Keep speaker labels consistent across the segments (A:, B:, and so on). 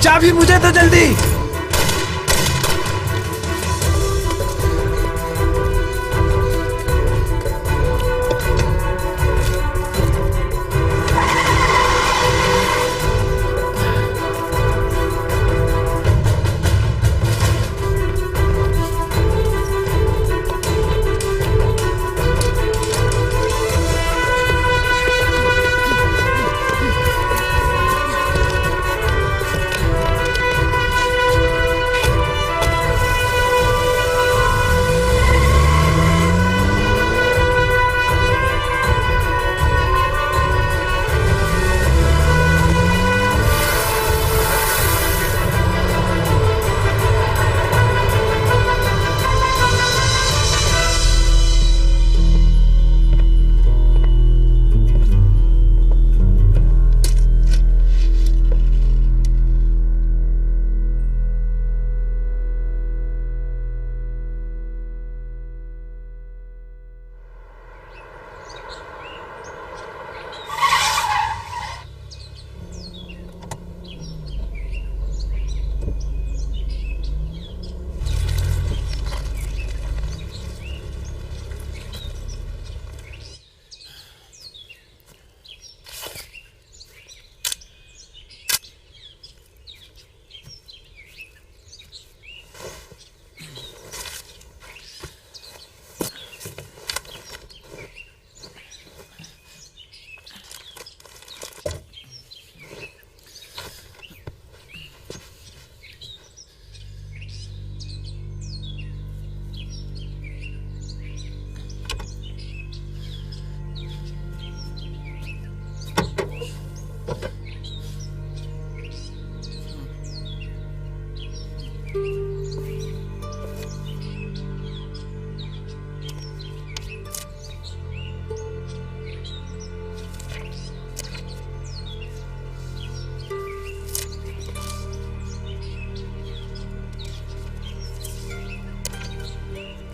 A: चाबी मुझे तो जल्दी।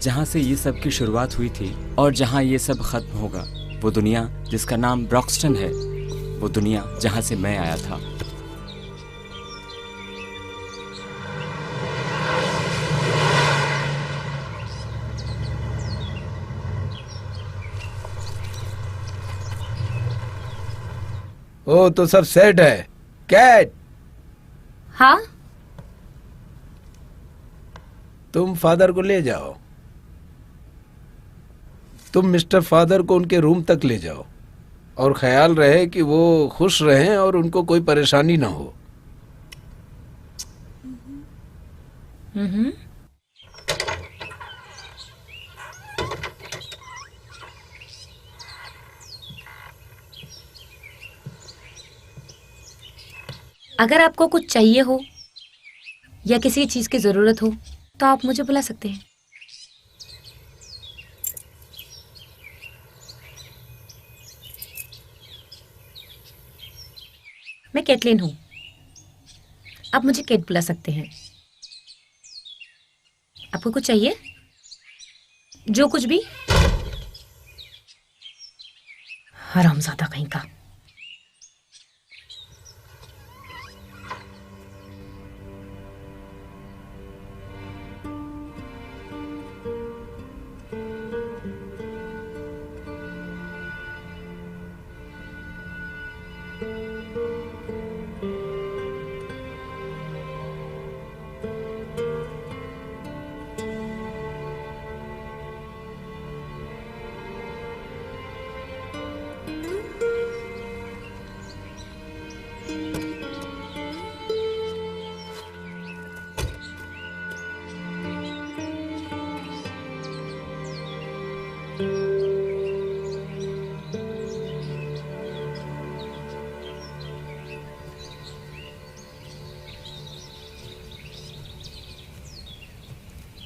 B: जहाँ से ये सब की शुरुआत हुई थी और जहाँ ये सब खत्म होगा, वो दुनिया जिसका नाम ब्रॉक्सटन है, वो दुनिया जहाँ से मैं आया था।
A: ओ तो सब सेट है। कैट,
C: हाँ,
A: तुम फादर को ले जाओ। तुम मिस्टर फादर को उनके रूम तक ले जाओ और ख्याल रहे कि वो खुश रहें और उनको कोई परेशानी ना हो।
C: अगर आपको कुछ चाहिए हो या किसी चीज की जरूरत हो तो आप मुझे बुला सकते हैं। मैं कैटलिन हूं, आप मुझे केट बुला सकते हैं। आपको कुछ चाहिए? जो कुछ भी। हरामजादा कहीं का।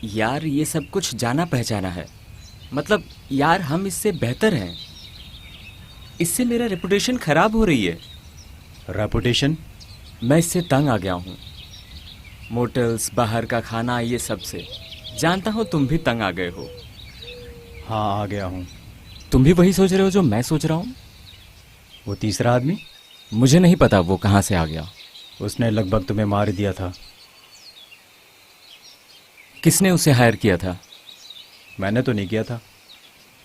B: यार ये सब कुछ जाना पहचाना है, मतलब यार हम इससे बेहतर हैं। इससे मेरा रेपुटेशन खराब हो रही है।
D: रेपुटेशन?
B: मैं इससे तंग आ गया हूँ। मोटल्स, बाहर का खाना, ये सब से। जानता हूँ तुम भी तंग आ गए हो।
D: हाँ, आ गया हूँ।
B: तुम भी वही सोच रहे हो जो मैं सोच रहा हूँ?
D: वो तीसरा आदमी?
B: मुझे नहीं पता वो कहाँ से आ गया।
D: उसने लगभग तुम्हें मार दिया था।
B: किसने उसे हायर किया था?
D: मैंने तो नहीं किया था।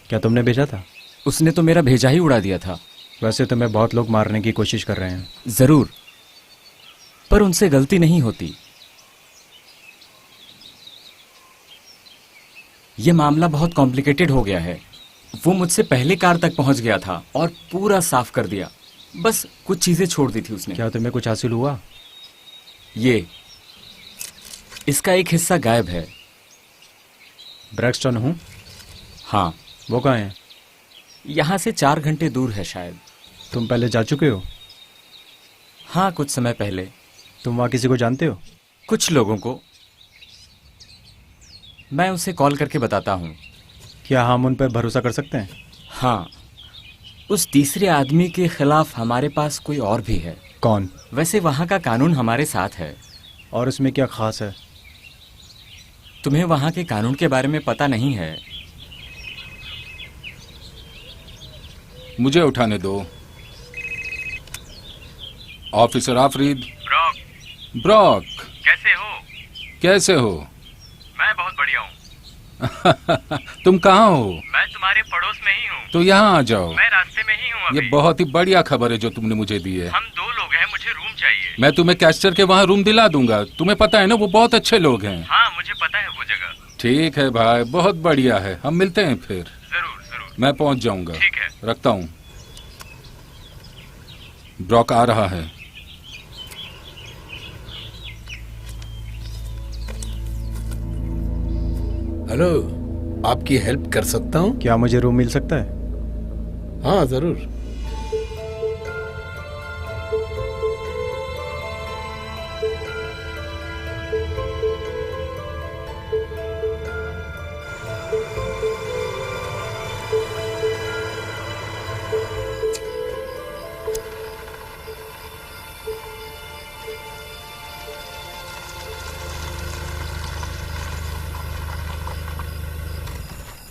D: क्या तुमने भेजा था?
B: उसने तो मेरा भेजा ही उड़ा दिया था।
D: वैसे तुम्हें बहुत लोग मारने की कोशिश कर रहे हैं।
B: जरूर, पर उनसे गलती नहीं होती। यह मामला बहुत कॉम्प्लिकेटेड हो गया है। वो मुझसे पहले कार तक पहुंच गया था और पूरा साफ कर दिया। बस कुछ चीजें छोड़ दी थी उसने।
D: क्या तुम्हें कुछ हासिल हुआ?
B: ये इसका एक हिस्सा गायब है।
D: ब्रैक्सटन हूँ?
B: हाँ।
D: वो कहाँ है?
B: यहां से 4 घंटे दूर है शायद।
D: तुम पहले जा चुके हो?
B: हाँ, कुछ समय पहले।
D: तुम वहाँ किसी को जानते हो?
B: कुछ लोगों को। मैं उसे कॉल करके बताता हूँ।
D: क्या हम उन पर भरोसा कर सकते हैं?
B: हाँ, उस तीसरे आदमी के खिलाफ हमारे पास कोई और भी है।
D: कौन?
B: वैसे वहाँ का कानून हमारे साथ है।
D: और उसमें क्या खास है?
B: तुम्हें वहाँ के कानून के बारे में पता नहीं है।
E: मुझे उठाने दो। ऑफिसर आफरीद।
F: ब्रॉक।
E: ब्रॉक,
F: कैसे हो?
E: कैसे हो?
F: मैं बहुत बढ़िया हूँ।
E: तुम कहाँ हो?
F: मैं तुम्हारे पड़ोस में ही हूँ।
E: तो यहाँ आ जाओ।
F: मैं रास्ते में ही हूँ अभी।
E: ये बहुत ही बढ़िया खबर है जो तुमने मुझे दी है।
F: हम 2 लोग हैं, मुझे रूम चाहिए।
E: मैं तुम्हें कैस्टर के वहाँ रूम दिला दूंगा। तुम्हें पता है ना, वो बहुत अच्छे लोग हैं।
F: हाँ, मुझे पता है वो जगह।
E: ठीक है भाई, बहुत बढ़िया है। हम मिलते हैं फिर।
F: जरूर जरूर।
E: मैं पहुँच जाऊंगा।
F: ठीक है।
E: रखता हूँ। ब्रॉक आ रहा है।
A: हेलो, आपकी हेल्प कर सकता हूँ?
D: क्या मुझे रूम मिल सकता है?
A: हाँ जरूर।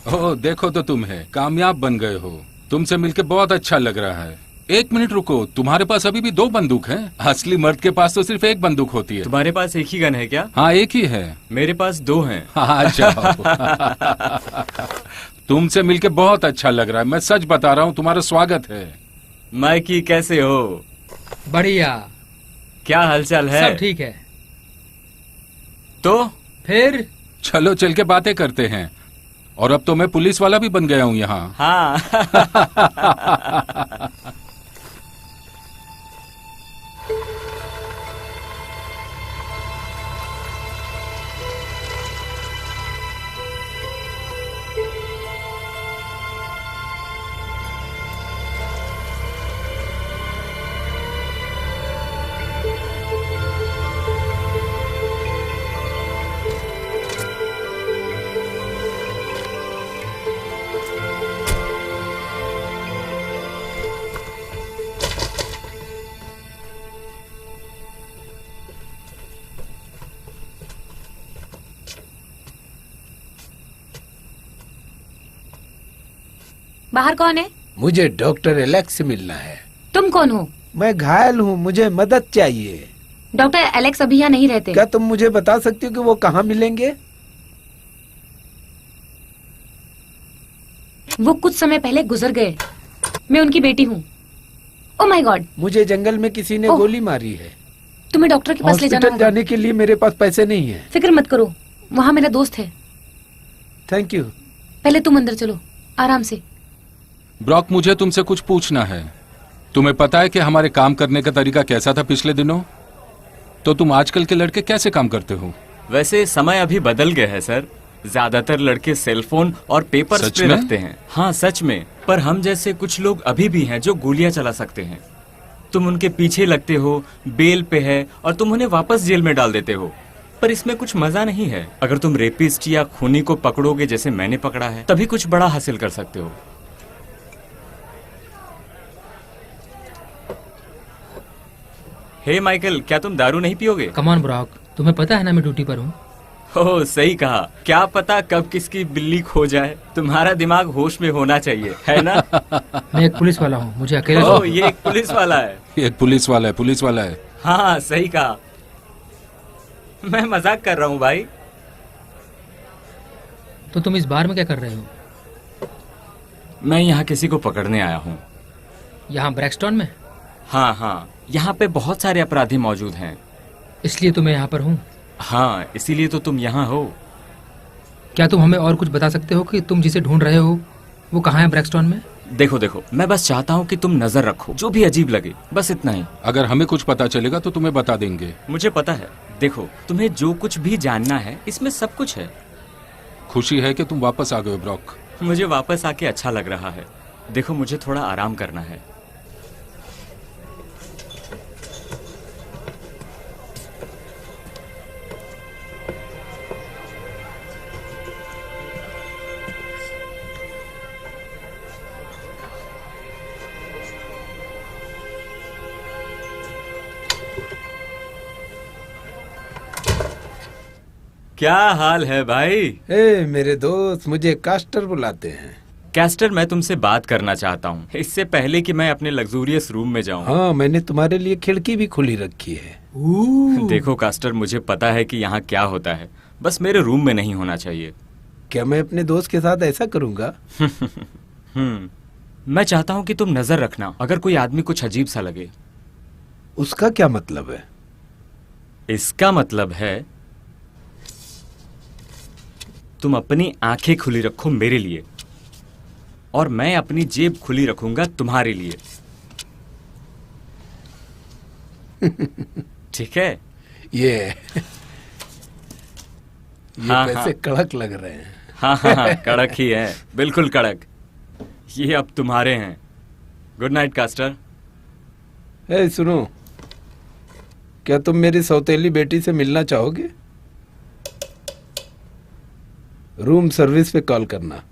E: ओह, देखो तो तुम्हें कामयाब बन गए हो। तुमसे मिलके बहुत अच्छा लग रहा है। 1 मिनट रुको, तुम्हारे पास अभी भी 2 बंदूक हैं? असली मर्द के पास तो सिर्फ 1 बंदूक होती है।
B: तुम्हारे पास एक ही गन है क्या?
E: हाँ, एक ही है।
B: मेरे पास 2 हैं।
E: हाँ, जाओ। तुमसे मिलके बहुत अच्छा लग रहा है। मैं सच बता रहा हूँ, तुम्हारा स्वागत है।
B: माइकी, कैसे हो?
G: बढ़िया।
B: क्या हालचाल है?
G: सब ठीक है।
B: तो
G: फिर
E: चलो चल के बातें करते हैं। और अब तो मैं पुलिस वाला भी बन गया हूँ यहाँ।
B: हाँ।
C: बाहर कौन है?
A: मुझे डॉक्टर एलेक्स से मिलना है।
C: तुम कौन हो?
A: मैं घायल हूँ, मुझे मदद चाहिए।
C: डॉक्टर एलेक्स अभी यहाँ नहीं रहते।
A: क्या तुम मुझे बता सकती हो कि वो कहाँ मिलेंगे?
C: वो कुछ समय पहले गुजर गए। मैं उनकी बेटी हूँ। Oh my God.
A: मुझे जंगल में किसी ने
C: ओह।
A: गोली मारी है।
C: तुम्हें डॉक्टर के पास ले जाना
A: हॉस्पिटल
C: होगा।
A: जाने के लिए मेरे पास पैसे नहीं है।
C: फिक्र मत करो, वहाँ मेरा दोस्त है।
A: Thank you.
C: पहले तुम अंदर चलो, आराम से।
E: ब्रॉक, मुझे तुमसे कुछ पूछना है। तुम्हें पता है कि हमारे काम करने का तरीका कैसा था पिछले दिनों? तो तुम आजकल के लड़के कैसे काम करते हो?
B: वैसे समय अभी बदल गया है सर। ज्यादातर लड़के सेलफोन और पेपर
E: सच
B: स्प्रे
E: में?
B: रखते हैं। हाँ, सच में। पर हम जैसे कुछ लोग अभी भी हैं जो गोलियां चला सकते हैं। तुम उनके पीछे लगते हो, बेल पे है, और तुम उन्हें वापस जेल में डाल देते हो। पर इसमें कुछ मजा नहीं है। अगर तुम रेपिस्ट या खूनी को पकड़ोगे जैसे मैंने पकड़ा है, तभी कुछ बड़ा हासिल कर सकते हो। हे माइकल, क्या तुम दारू नहीं पियोगे?
G: कमान ब्रॉक, तुम्हें पता है ना मैं ड्यूटी पर हूँ।
B: ओह, सही कहा। क्या पता कब किसकी बिल्ली खो जाए। तुम्हारा दिमाग होश में होना चाहिए, है ना?
G: मैं एक पुलिस वाला हूँ, मुझे अकेले
B: ओह, ये एक पुलिस वाला है।
E: एक पुलिस वाला है, पुलिस वाला है।
B: हाँ सही कहा। मैं मजाक कर रहा हूँ भाई।
G: तो तुम इस बार में क्या कर रहे हो?
B: मैं यहाँ किसी को पकड़ने आया हूँ।
G: यहाँ ब्रैक्सटन में?
B: हाँ हाँ, यहाँ पे बहुत सारे अपराधी मौजूद हैं।
G: इसलिए तो मैं यहाँ पर हूँ।
B: हाँ, इसीलिए तो तुम यहाँ हो।
G: क्या तुम हमें और कुछ बता सकते हो कि तुम जिसे ढूंढ रहे हो वो कहाँ है ब्रैक्सटन में?
B: देखो देखो, मैं बस चाहता हूँ कि तुम नजर रखो, जो भी अजीब लगे, बस इतना ही।
E: अगर हमें कुछ पता चलेगा तो तुम्हें बता देंगे।
B: मुझे पता है। देखो, तुम्हें जो कुछ भी जानना है इसमें सब कुछ है।
E: खुशी है कि तुम वापस आ गए ब्रॉक।
B: मुझे वापस आके अच्छा लग रहा है। देखो, मुझे थोड़ा आराम करना है। क्या हाल है भाई?
A: ए मेरे दोस्त, मुझे कास्टर बुलाते हैं।
B: कैस्टर, मैं तुमसे बात करना चाहता हूँ, इससे पहले कि मैं अपने लग्जूरियस रूम में जाऊँ।
A: हाँ, मैंने तुम्हारे लिए खिड़की भी खुली रखी है।
B: देखो कास्टर, मुझे पता है कि यहाँ क्या होता है, बस मेरे रूम में नहीं होना चाहिए।
A: क्या मैं अपने दोस्त के साथ ऐसा करूँगा?
B: मैं चाहता हूँ कि तुम नजर रखना, अगर कोई आदमी कुछ अजीब सा लगे।
A: उसका क्या मतलब है?
B: इसका मतलब है तुम अपनी आंखें खुली रखो मेरे लिए, और मैं अपनी जेब खुली रखूंगा तुम्हारे लिए। ठीक है?
A: ये
B: हाँ,
A: पैसे
B: हाँ।
A: कड़क लग रहे हैं।
B: हाँ हाँ हाँ, कड़क ही है, बिल्कुल कड़क। ये अब तुम्हारे हैं। Good night caster.
A: ए सुनो, क्या तुम मेरी सौतेली बेटी से मिलना चाहोगे? रूम सर्विस पे कॉल करना।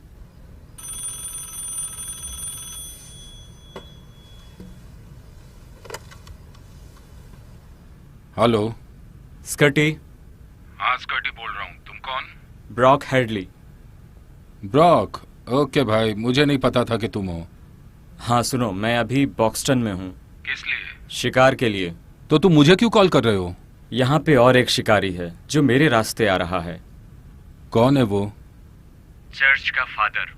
E: हेलो।
B: स्कर्टी।
E: हाँ, स्कर्टी बोल रहा हूँ। तुम कौन?
B: Brock Headley.
E: ब्रॉक? ओके भाई, मुझे नहीं पता था कि तुम हो।
B: हाँ सुनो, मैं अभी बॉक्सटन में हूँ।
E: किस लिए?
B: शिकार के लिए।
E: तो तुम मुझे क्यों कॉल कर रहे हो?
B: यहाँ पे और एक शिकारी है जो मेरे रास्ते आ रहा है।
E: कौन है वो?
F: चर्च का फादर।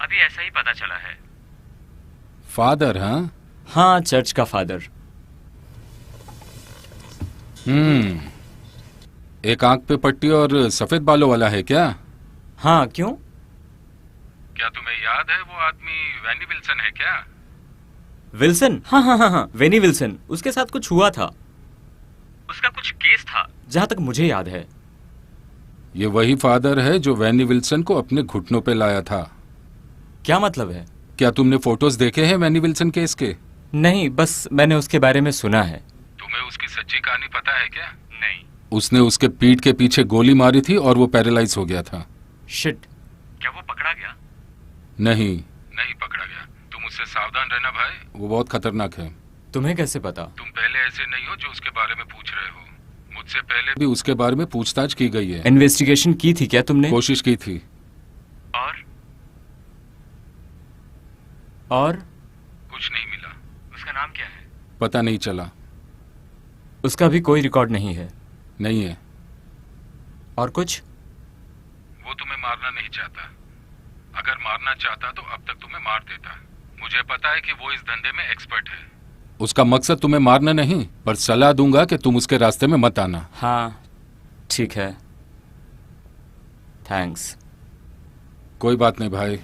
F: अभी ऐसा ही पता चला है।
E: फादर? हाँ
B: हाँ, चर्च का फादर।
E: एक आंख पे पट्टी और सफेद बालों वाला है क्या?
B: हाँ, क्यों?
E: क्या तुम्हें याद है वो आदमी वैनी विल्सन है क्या?
B: विल्सन? हाँ हाँ हाँ हाँ, वेनी विल्सन। उसके साथ कुछ हुआ था।
F: उसका कुछ केस था।
B: जहाँ तक मुझे याद है।
E: ये वही फादर है जो वैनी विल्सन को अपने घुटनों पे लाया था।
B: क्या मतलब है?
E: क्या तुमने फोटोज देखे हैं वैनी विल्सन केस के?
B: नहीं, बस मैंने उसके बारे में सुना है।
E: तुम्हें उसकी सच्ची कहानी पता है क्या?
F: नहीं।
E: उसने उसके पीठ के पीछे गोली मारी थी और वो पैरालाइज हो गया था।
B: शिट।
F: क्या वो पकड़ा गया?
E: नहीं पकड़ा गया। तुम उससे सावधान रहना भाई, वो बहुत खतरनाक है।
B: तुम्हें कैसे पता?
E: तुम पहले ऐसे नहीं हो जो उसके बारे में पूछ रहे हो। मुझसे पहले भी उसके बारे में पूछताछ की गई है।
B: इन्वेस्टिगेशन की थी क्या तुमने?
E: कोशिश की थी।
B: और
E: कुछ नहीं मिला।
F: उसका नाम क्या है?
E: पता नहीं चला।
B: उसका भी कोई रिकॉर्ड नहीं है?
E: नहीं है।
B: और कुछ?
E: वो तुम्हें मारना नहीं चाहता। अगर मारना चाहता तो अब तक तुम्हें मार देता। मुझे पता है कि वो इस धंधे में एक्सपर्ट है। उसका मकसद तुम्हें मारना नहीं, पर सलाह दूंगा कि तुम उसके रास्ते में मत आना।
B: हाँ ठीक है, थैंक्स।
E: कोई बात नहीं भाई।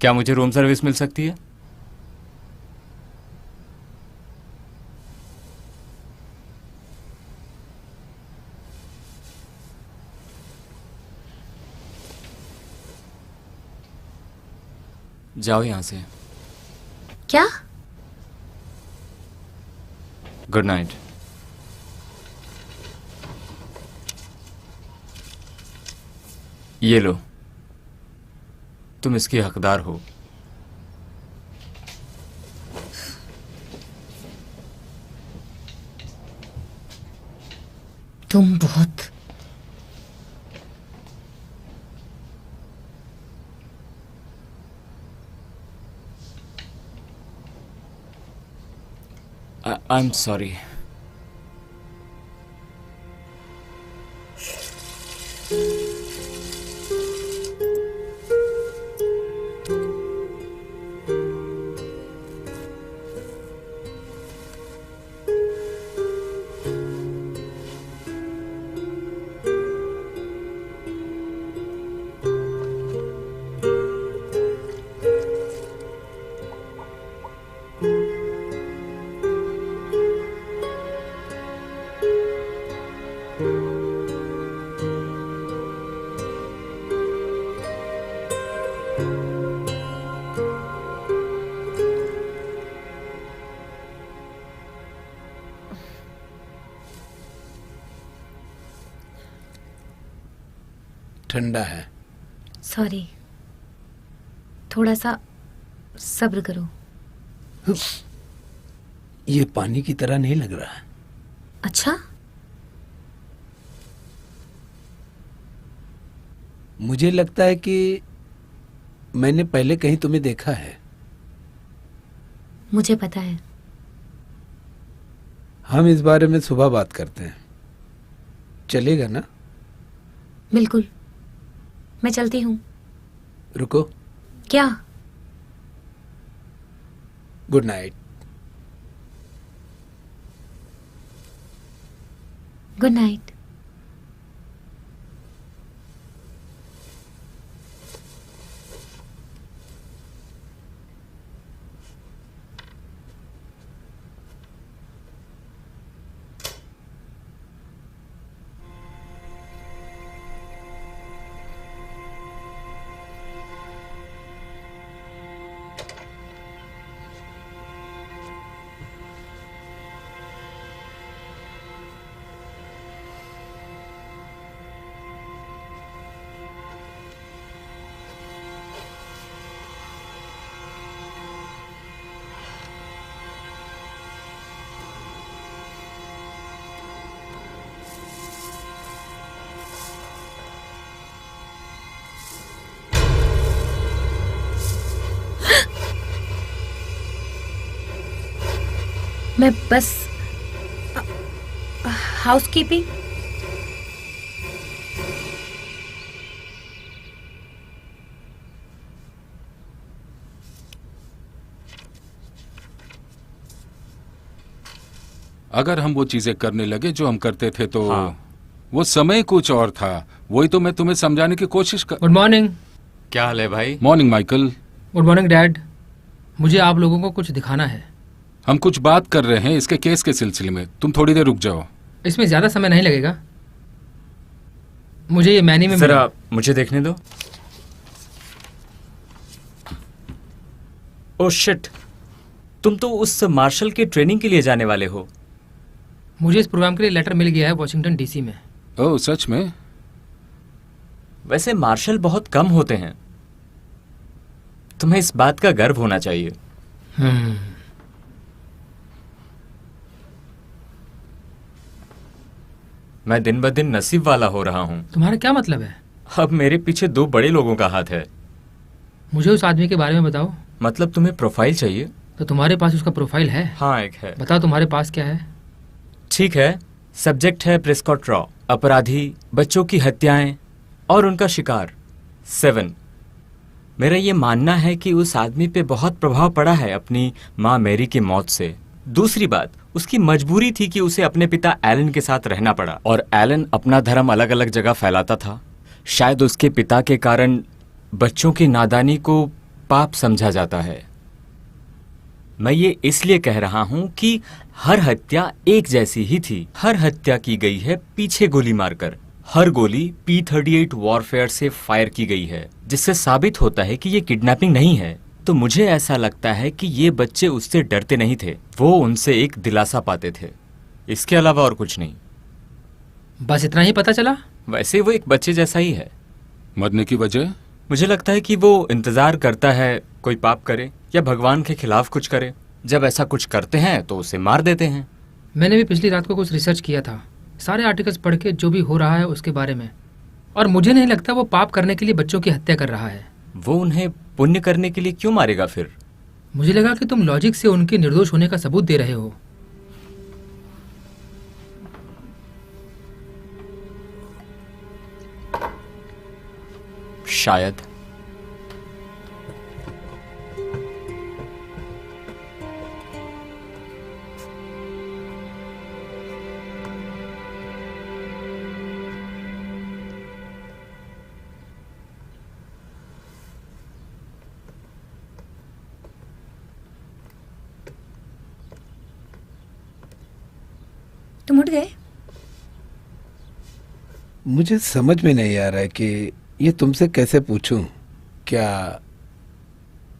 B: क्या मुझे रूम सर्विस मिल सकती है? जाओ यहां से।
C: क्या?
B: Good night. ये लो, तुम इसकी हकदार हो।
C: तुम बहुत
B: आई एम सॉरी।
A: ठंडा है।
C: सॉरी, थोड़ा सा सब्र करो।
A: ये पानी की तरह नहीं लग रहा है।
C: अच्छा,
A: मुझे लगता है कि मैंने पहले कहीं तुम्हें देखा है।
C: मुझे पता है।
A: हम इस बारे में सुबह बात करते हैं, चलेगा ना?
C: बिल्कुल, मैं चलती हूँ।
A: रुको।
C: क्या?
A: Good night.
C: Good night. मैं बस हाउसकीपिंग।
E: अगर हम वो चीजें करने लगे जो हम करते थे तो
B: हाँ।
E: वो समय कुछ और था। वही तो मैं तुम्हें समझाने की कोशिश कर।
G: Good morning.
B: क्या हाल है भाई?
E: Morning Michael.
G: Good morning dad. मुझे आप लोगों को कुछ दिखाना है।
E: हम कुछ बात कर रहे हैं इसके केस के सिलसिले में। तुम थोड़ी देर रुक जाओ।
G: इसमें ज्यादा समय नहीं लगेगा। मुझे ये मैनी में
B: जरा मुझे देखने दो। ओह शिट, तुम तो उस मार्शल के ट्रेनिंग के लिए जाने वाले हो।
G: मुझे इस प्रोग्राम के लिए लेटर मिल गया है वॉशिंगटन डीसी में।
E: ओह सच में?
B: वैसे मार्शल बहुत कम होते हैं, तुम्हें इस बात का गर्व होना चाहिए। मैं दिन ब दिन नसीब वाला हो रहा हूँ।
G: तुम्हारा क्या मतलब है?
B: अब मेरे पीछे 2 बड़े लोगों का हाथ है।
G: मुझे उस आदमी के बारे में बताओ।
B: मतलब तुम्हें प्रोफाइल चाहिए?
G: तो तुम्हारे पास उसका प्रोफाइल है?
B: हाँ, एक है।
G: बताओ तुम्हारे पास क्या है।
B: ठीक है, सब्जेक्ट है प्रेस्कॉट रॉ, अपराधी, बच्चों की हत्याएं और उनका शिकार 7। मेरा ये मानना है कि उस आदमी पे बहुत प्रभाव पड़ा है अपनी माँ मैरी की मौत से। दूसरी बात, उसकी मजबूरी थी कि उसे अपने पिता एलन के साथ रहना पड़ा और एलन अपना धर्म अलग अलग जगह फैलाता था। शायद उसके पिता के कारण बच्चों की नादानी को पाप समझा जाता है। मैं ये इसलिए कह रहा हूं कि हर हत्या एक जैसी ही थी। हर हत्या की गई है पीछे गोली मारकर। हर गोली P-38 वॉरफेयर से फायर की गई है, जिससे साबित होता है कि ये किडनैपिंग नहीं है। तो मुझे ऐसा लगता है कि ये बच्चे उससे डरते नहीं थे, वो उनसे एक दिलासा पाते थे। इसके अलावा और कुछ नहीं।
G: बस इतना ही पता चला?
B: वैसे वो एक बच्चे जैसा ही है।
E: मरने की वजह?
B: मुझे लगता है कि वो इंतजार करता है कोई पाप करे या भगवान के खिलाफ कुछ करे। जब ऐसा कुछ करते हैं तो उसे मार देते हैं।
G: मैंने भी पिछली रात को कुछ रिसर्च किया था। सारे आर्टिकल्स पढ़ के जो भी हो रहा है उसके बारे में, और मुझे नहीं लगता वो पाप करने के लिए बच्चों की हत्या कर रहा है।
B: वो उन्हें पुण्य करने के लिए क्यों मारेगा फिर?
G: मुझे लगा कि तुम लॉजिक से उनके निर्दोष होने का सबूत दे रहे हो।
B: शायद।
C: तुम उठ गए?
A: मुझे समझ में नहीं आ रहा है कि ये तुमसे कैसे पूछूं। क्या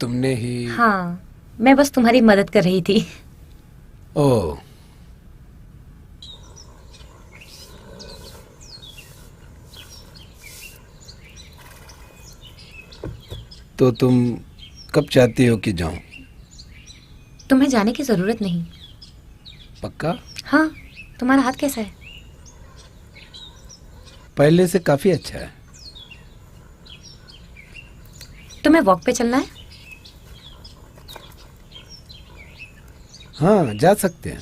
A: तुमने ही?
C: हाँ, मैं बस तुम्हारी मदद कर रही थी।
A: ओह, तो तुम कब चाहती हो कि जाऊं?
C: तुम्हें जाने की जरूरत नहीं।
A: पक्का?
C: हाँ, तुम्हारा हाथ कैसा है?
A: पहले से काफी अच्छा है।
C: तुम्हें वॉक पे चलना है?
A: हाँ, जा सकते हैं।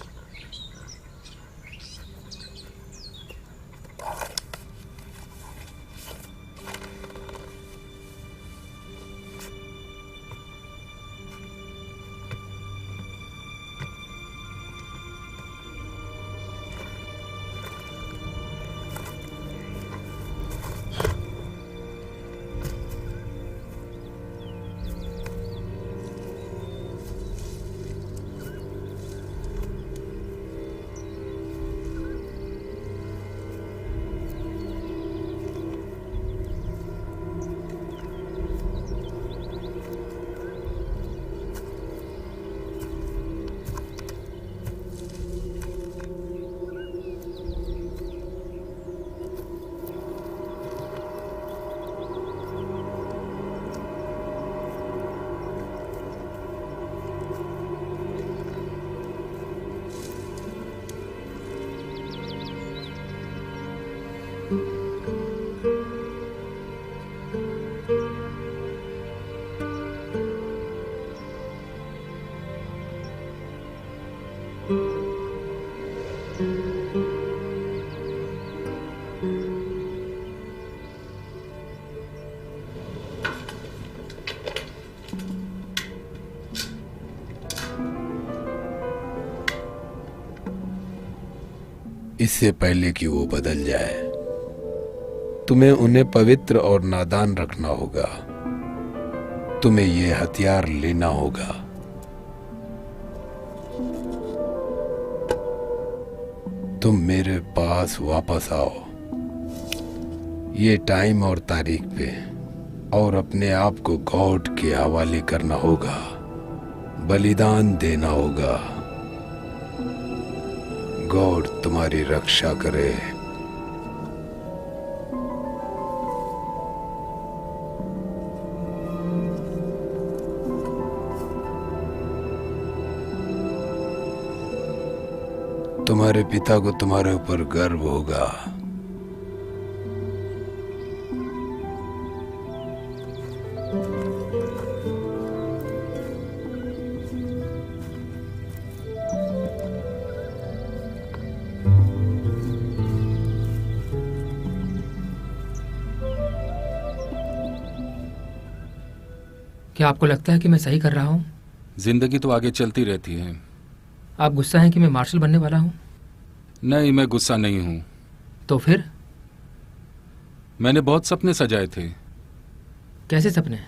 A: इससे पहले कि वो बदल जाए, तुम्हें उन्हें पवित्र और नादान रखना होगा। तुम्हें ये हथियार लेना होगा। तुम मेरे पास वापस आओ, ये टाइम और तारीख पे, और अपने आप को गॉड के हवाले करना होगा, बलिदान देना होगा। गॉड तुम्हारी रक्षा करे। तुम्हारे पिता को तुम्हारे ऊपर गर्व होगा।
G: क्या आपको लगता है कि मैं सही कर रहा हूँ?
E: जिंदगी तो आगे चलती रहती है।
G: आप गुस्सा हैं कि मैं मार्शल बनने वाला हूँ?
E: नहीं, मैं गुस्सा नहीं हूँ।
G: तो फिर?
E: मैंने बहुत सपने सजाए थे।
G: कैसे सपने?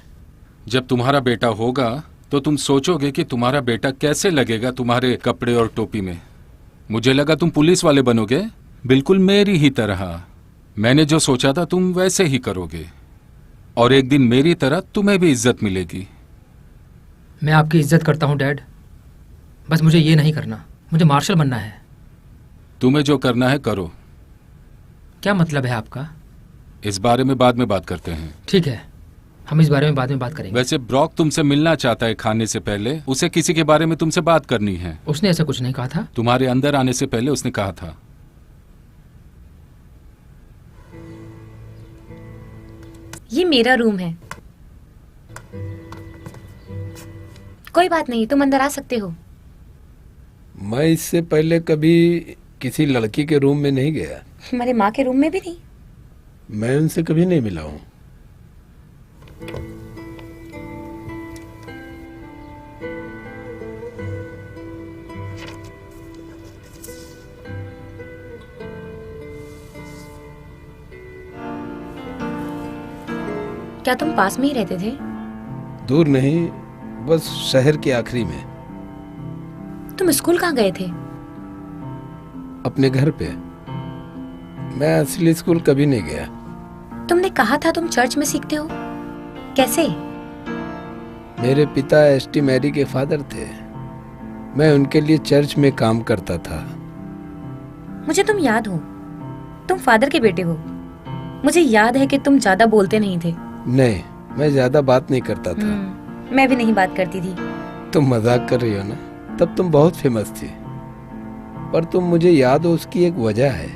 E: जब तुम्हारा बेटा होगा तो तुम सोचोगे कि तुम्हारा बेटा कैसे लगेगा तुम्हारे कपड़े और टोपी में। मुझे लगा तुम पुलिस वाले बनोगे, बिल्कुल मेरी ही तरह। मैंने जो सोचा था तुम वैसे ही करोगे, और एक दिन मेरी तरह तुम्हें भी इज्जत मिलेगी।
G: मैं आपकी इज्जत करता हूँ डैड, बस मुझे ये नहीं करना। मुझे मार्शल बनना है।
E: तुम्हें जो करना है करो।
G: क्या मतलब है आपका?
E: इस बारे में बाद में बात करते हैं।
G: ठीक है, हम इस बारे में बाद में बात करेंगे।
E: वैसे ब्रॉक तुमसे मिलना चाहता है खाने से पहले। उसे किसी के बारे में तुमसे बात करनी है।
G: उसने ऐसा कुछ नहीं कहा था।
E: तुम्हारे अंदर आने से पहले उसने कहा था।
C: ये मेरा रूम है। कोई बात नहीं, तुम अंदर आ सकते हो।
A: मैं इससे पहले कभी किसी लड़की के रूम में नहीं गया।
C: हमारे माँ के रूम में भी नहीं।
A: मैं उनसे कभी नहीं मिला हूँ।
C: क्या तुम पास में ही रहते थे?
A: दूर नहीं, बस शहर के आखिरी में।
C: तुम स्कूल कहाँ गए थे?
A: अपने घर पे। मैं असली स्कूल कभी नहीं गया।
C: तुमने कहा था तुम चर्च में सीखते हो। कैसे?
A: मेरे पिता एसटी मैरी के फादर थे। मैं उनके लिए चर्च में काम करता था।
C: मुझे तुम याद हो। तुम फादर के बेटे हो। मुझे याद है कि तुम ज्यादा बोलते नहीं थे।
A: नहीं, मैं ज्यादा बात नहीं करता था।
C: मैं भी नहीं बात करती थी।
A: तुम मजाक कर रही हो ना? तब तुम बहुत फेमस थी। पर तुम मुझे याद हो, उसकी एक वजह है।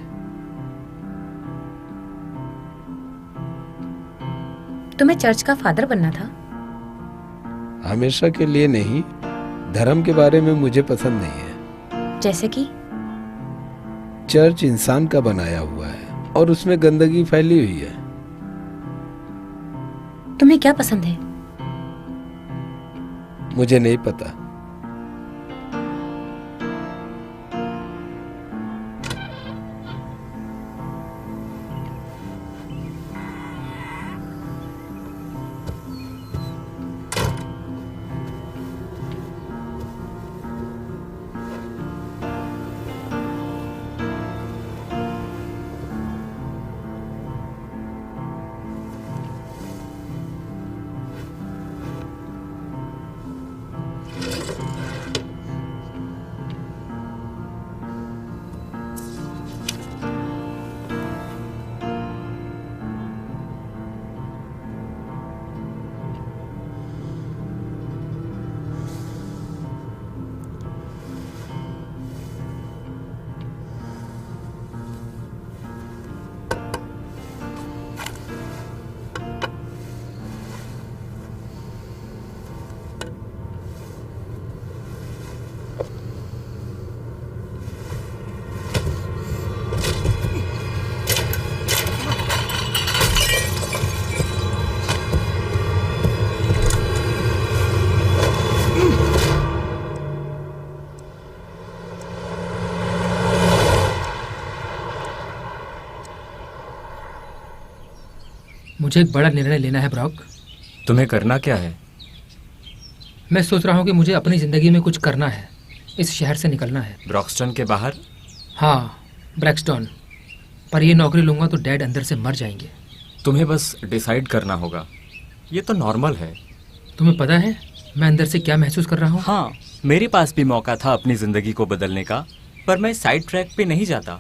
C: तुम्हें चर्च का फादर बनना था?
A: हमेशा के लिए नहीं। धर्म के बारे में मुझे पसंद नहीं है।
C: जैसे कि?
A: चर्च इंसान का बनाया हुआ है और उसमें गंदगी फैली हुई है।
C: तुम्हें क्या पसंद है?
A: मुझे नहीं पता।
G: मुझे एक बड़ा निर्णय लेना है ब्रॉक।
B: तुम्हें करना क्या है?
G: मैं सोच रहा हूँ कि मुझे अपनी ज़िंदगी में कुछ करना है। इस शहर से निकलना है।
B: ब्रॉक्सटन के बाहर?
G: हाँ, ब्रैक्सटन। पर ये नौकरी लूँगा तो डैड अंदर से मर जाएंगे।
B: तुम्हें बस डिसाइड करना होगा। ये तो नॉर्मल है।
G: तुम्हें पता है मैं अंदर से क्या महसूस कर रहा हूँ?
B: हाँ, मेरे पास भी मौका था अपनी ज़िंदगी को बदलने का, पर मैं साइड ट्रैक पे नहीं जाता।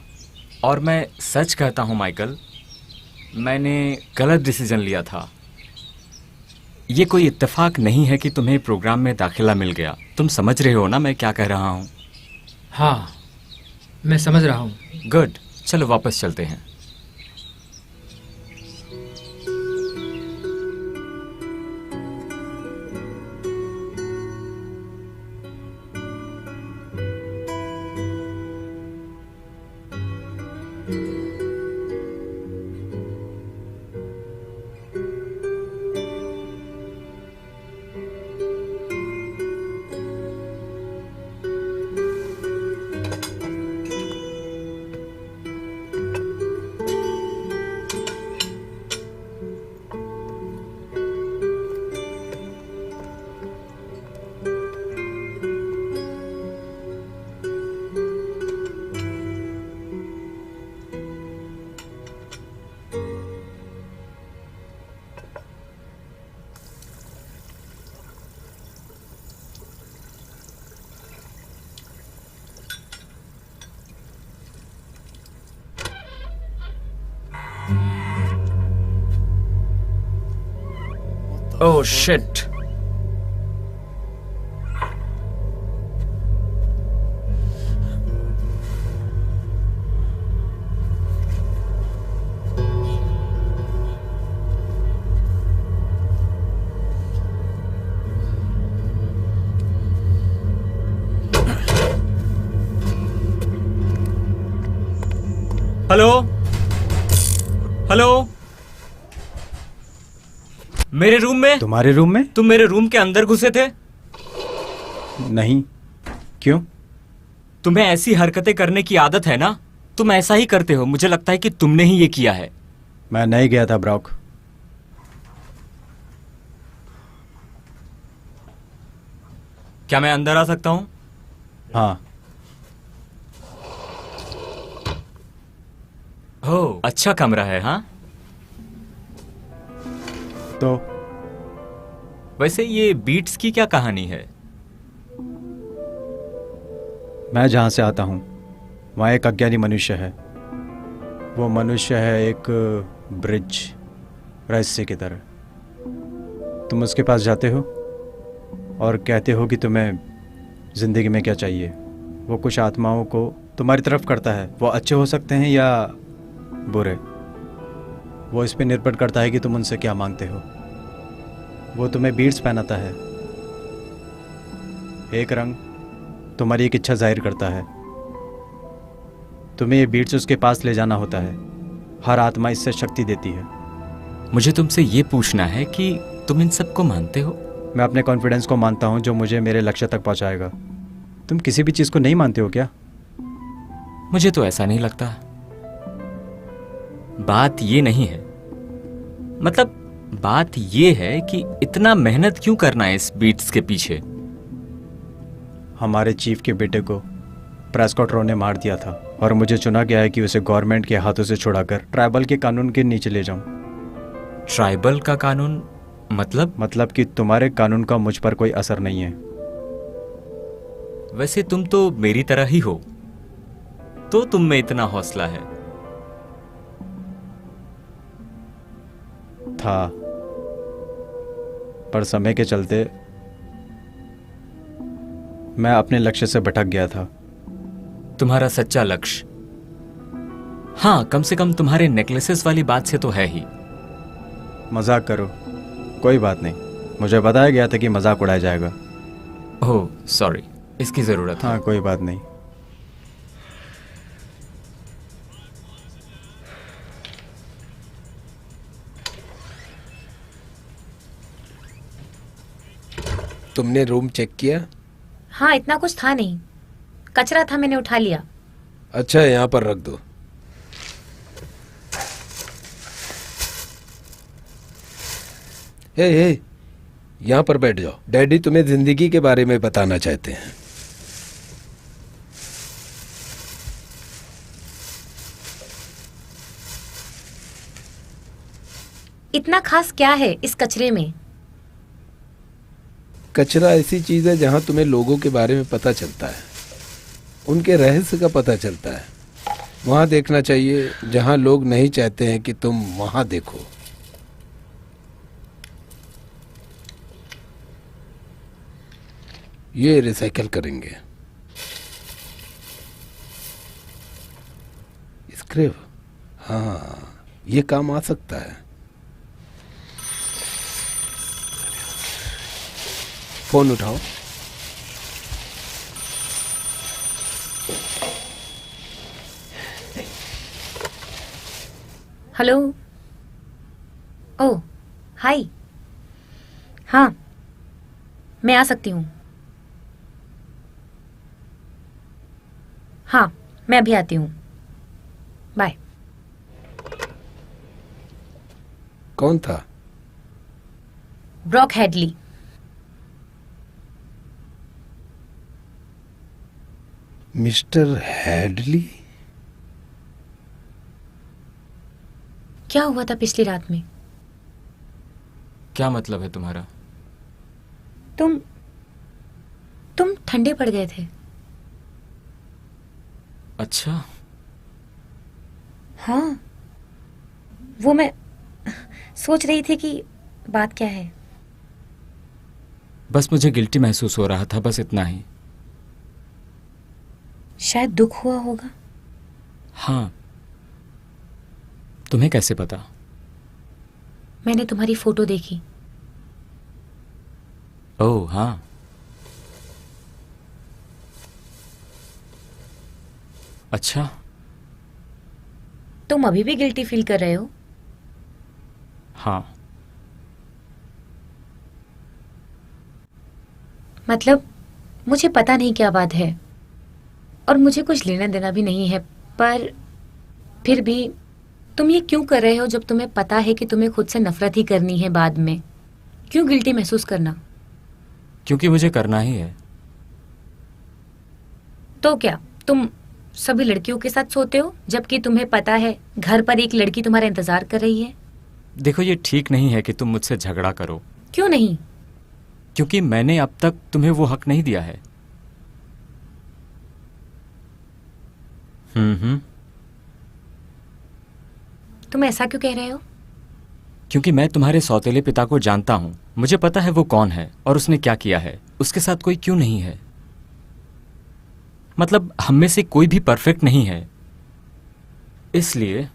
B: और मैं सच कहता हूँ माइकल, मैंने गलत डिसीजन लिया था। ये कोई इत्तेफाक नहीं है कि तुम्हें प्रोग्राम में दाखिला मिल गया। तुम समझ रहे हो ना मैं क्या कह रहा हूँ?
G: हाँ, मैं समझ रहा हूँ।
B: गुड, चलो वापस चलते हैं। Oh shit. हेलो हेलो, मेरे रूम में?
D: तुम्हारे रूम में?
B: तुम मेरे रूम के अंदर घुसे थे?
D: नहीं। क्यों?
B: तुम्हें ऐसी हरकतें करने की आदत है ना, तुम ऐसा ही करते हो। मुझे लगता है कि तुमने ही ये किया है।
D: मैं नहीं गया था ब्रॉक।
B: क्या मैं अंदर आ सकता हूं?
D: हाँ।
B: हो, अच्छा कमरा है। हाँ,
D: तो
B: वैसे ये बीट्स की क्या कहानी है?
D: मैं जहाँ से आता हूँ वहाँ एक अज्ञानी मनुष्य है। वो मनुष्य है एक ब्रिज, रहस्य की तरह। तुम उसके पास जाते हो और कहते हो कि तुम्हें ज़िंदगी में क्या चाहिए। वो कुछ आत्माओं को तुम्हारी तरफ करता है। वो अच्छे हो सकते हैं या बुरे, वो इस पे निर्भर करता है कि तुम उनसे क्या मांगते हो। वो तुम्हें बीड्स पहनाता है। एक रंग तुम्हारी एक इच्छा जाहिर करता है। तुम्हें ये बीड्स उसके पास ले जाना होता है। हर आत्मा इससे शक्ति देती है।
B: मुझे तुमसे ये पूछना है कि तुम इन सबको मानते हो?
D: मैं अपने कॉन्फिडेंस को मानता हूँ जो मुझे मेरे लक्ष्य तक पहुँचाएगा। तुम किसी भी चीज़ को नहीं मानते हो क्या?
B: मुझे तो ऐसा नहीं लगता। बात ये नहीं है, मतलब बात ये है कि इतना मेहनत क्यों करना है इस बीट्स के पीछे?
D: हमारे चीफ के बेटे को प्रेस्कॉट रो ने मार दिया था और मुझे चुना गया है कि उसे गवर्नमेंट के हाथों से छुड़ाकर ट्राइबल के कानून के नीचे ले जाऊं।
B: ट्राइबल का कानून? मतलब
D: कि तुम्हारे कानून का मुझ पर कोई असर नहीं है।
B: वैसे तुम तो मेरी तरह ही हो, तो तुम में इतना हौसला है।
D: था, पर समय के चलते मैं अपने लक्ष्य से भटक गया था।
B: तुम्हारा सच्चा लक्ष्य? हाँ, कम से कम तुम्हारे नेकलेसेस वाली बात से तो है ही।
D: मजाक करो, कोई बात नहीं। मुझे बताया गया था कि मजाक उड़ाया जाएगा।
B: ओह सॉरी, इसकी जरूरत है।
D: हाँ, कोई बात नहीं।
A: तुमने रूम चेक किया?
C: हाँ, इतना कुछ था नहीं, कचरा था, मैंने उठा लिया।
A: अच्छा, यहाँ पर रख दो। हे, यहाँ पर बैठ जाओ। डैडी तुम्हें जिंदगी के बारे में बताना चाहते हैं।
C: इतना खास क्या है इस कचरे में?
A: कचरा ऐसी चीज है जहां तुम्हें लोगों के बारे में पता चलता है, उनके रहस्य का पता चलता है। वहां देखना चाहिए जहां लोग नहीं चाहते हैं कि तुम वहां देखो। ये रिसाइकल करेंगे। स्क्रैप, हाँ, ये काम आ सकता है। फोन उठाओ।
C: हेलो। ओह, हाय। हाँ, मैं आ सकती हूँ। हाँ, मैं अभी आती हूँ। बाय।
A: कौन था?
C: Brock Headley.
A: Mister Headley?
C: क्या हुआ था पिछली रात में?
B: क्या मतलब है तुम्हारा?
C: तुम ठंडे पड़ गए थे।
B: अच्छा।
C: हाँ, वो मैं सोच रही थी कि बात क्या है।
B: बस मुझे गिल्टी महसूस हो रहा था, बस इतना ही।
C: शायद दुख हुआ होगा।
B: हाँ, तुम्हें कैसे पता?
C: मैंने तुम्हारी फोटो देखी।
B: ओह हाँ, अच्छा।
C: तुम अभी भी गिल्टी फील कर रहे हो?
B: हाँ।
C: मतलब मुझे पता नहीं क्या बात है और मुझे कुछ लेना देना भी नहीं है, पर फिर भी तुम ये क्यों कर रहे हो जब तुम्हें पता है कि तुम्हें खुद से नफरत ही करनी है बाद में? क्यों गिल्टी महसूस करना?
B: क्योंकि मुझे करना ही है।
C: तो क्या तुम सभी लड़कियों के साथ सोते हो जबकि तुम्हें पता है घर पर एक लड़की तुम्हारा इंतजार कर रही है?
B: देखो, ये ठीक नहीं है कि तुम मुझसे झगड़ा करो।
C: क्यों नहीं?
B: क्योंकि मैंने अब तक तुम्हें वो हक नहीं दिया है।
C: तुम ऐसा क्यों कह रहे हो?
B: क्योंकि मैं तुम्हारे सौतेले पिता को जानता हूं। मुझे पता है वो कौन है और उसने क्या किया है। उसके साथ कोई क्यों नहीं है? मतलब हम में से कोई भी परफेक्ट नहीं है। इसलिए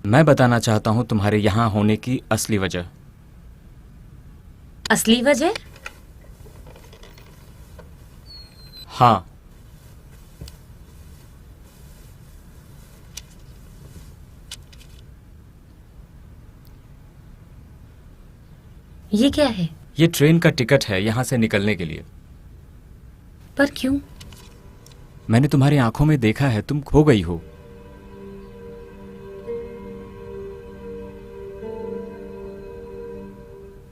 B: मैं बताना चाहता हूं तुम्हारे यहां होने की असली वजह।
C: असली वजह?
B: हाँ।
C: ये क्या है?
B: ये ट्रेन का टिकट है यहां से निकलने के लिए।
C: पर क्यों?
B: मैंने तुम्हारी आंखों में देखा है, तुम खो गई हो।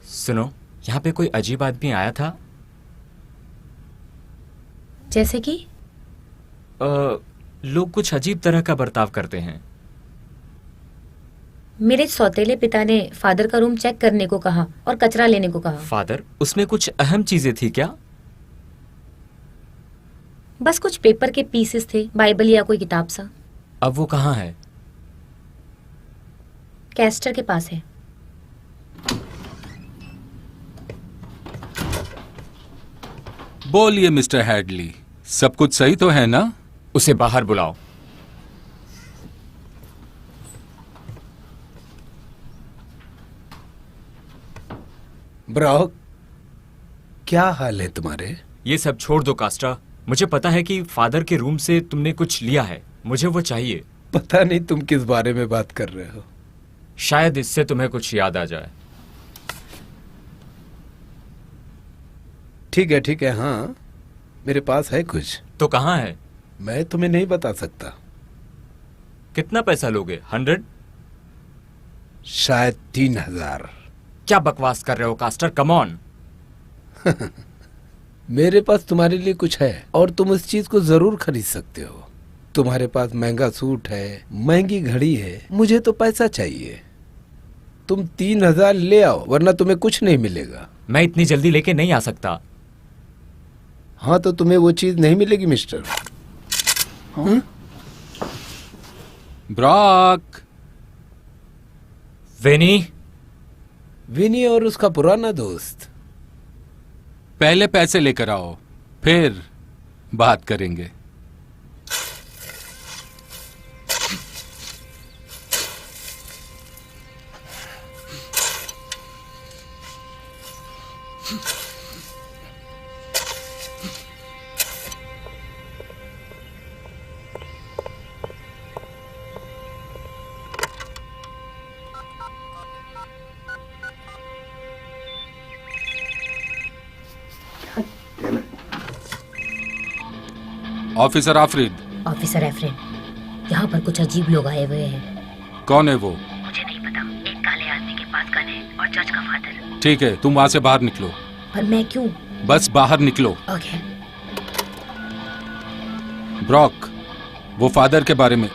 B: सुनो, यहाँ पे कोई अजीब आदमी आया था।
C: जैसे कि?
B: लोग कुछ अजीब तरह का बर्ताव करते हैं।
C: मेरे सौतेले पिता ने फादर का रूम चेक करने को कहा और कचरा लेने को कहा।
B: फादर? उसमें कुछ अहम चीजें थी क्या?
C: बस कुछ पेपर के पीसेस थे, बाइबल या कोई किताब सा।
B: अब वो कहाँ है?
C: कैस्टर के पास है।
E: बोलिए मिस्टर हैडली, सब कुछ सही तो है ना?
B: उसे बाहर बुलाओ।
A: ब्रॉक, क्या हाल है तुम्हारे?
B: ये सब छोड़ दो कास्टा। मुझे पता है कि फादर के रूम से तुमने कुछ लिया है। मुझे वो चाहिए।
A: पता नहीं तुम किस बारे में बात कर रहे हो।
B: शायद इससे तुम्हें कुछ याद आ जाए।
A: ठीक है, हाँ मेरे पास है कुछ।
B: तो कहाँ है?
A: मैं तुम्हें नहीं बता सकता।
B: कितना पैसा लोगे? 100?
A: शायद 3000।
B: क्या बकवास कर रहे हो कास्टर? Come on.
A: मेरे पास तुम्हारे लिए कुछ है और तुम उस चीज को जरूर खरीद सकते हो। तुम्हारे पास महंगा सूट है, महंगी घड़ी है, मुझे तो पैसा चाहिए। तुम 3000 ले आओ वरना तुम्हें कुछ नहीं मिलेगा।
B: मैं इतनी जल्दी लेके नहीं आ सकता।
A: हाँ तो तुम्हें वो चीज नहीं मिलेगी मिस्टर। हाँ?
E: ब्रॉक।
B: वेनी?
A: विनी और उसका पुराना दोस्त।
E: पहले पैसे लेकर आओ, फिर बात करेंगे। ऑफिसर आफरीद।
C: ऑफिसर एफ्रेड, यहाँ पर कुछ अजीब लोग आए हुए हैं।
E: कौन है वो?
C: मुझे नहीं पता। एक काले आदमी के पास गन है और जज का फादर।
E: ठीक है, तुम वहां से बाहर निकलो।
C: पर मैं क्यों?
E: बस बाहर निकलो।
C: ओके।
E: ब्रॉक, वो फादर के बारे में।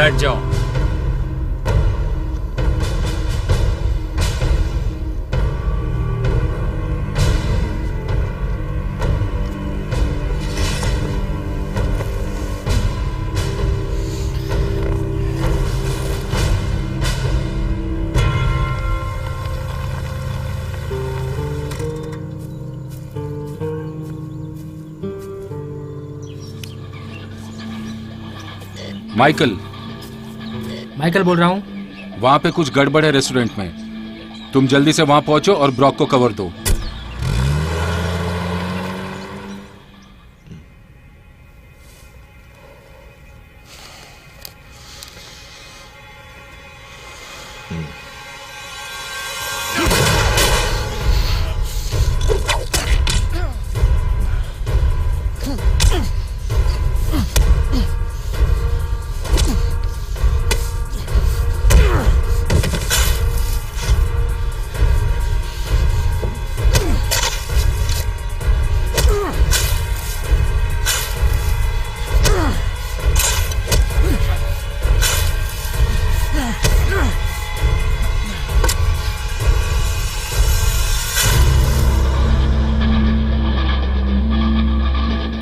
B: बैठ जाओ।
E: माइकल,
G: माइकल बोल रहा हूँ।
E: वहां पे कुछ गड़बड़ है रेस्टोरेंट में। तुम जल्दी से वहां पहुंचो और ब्रॉक को कवर दो।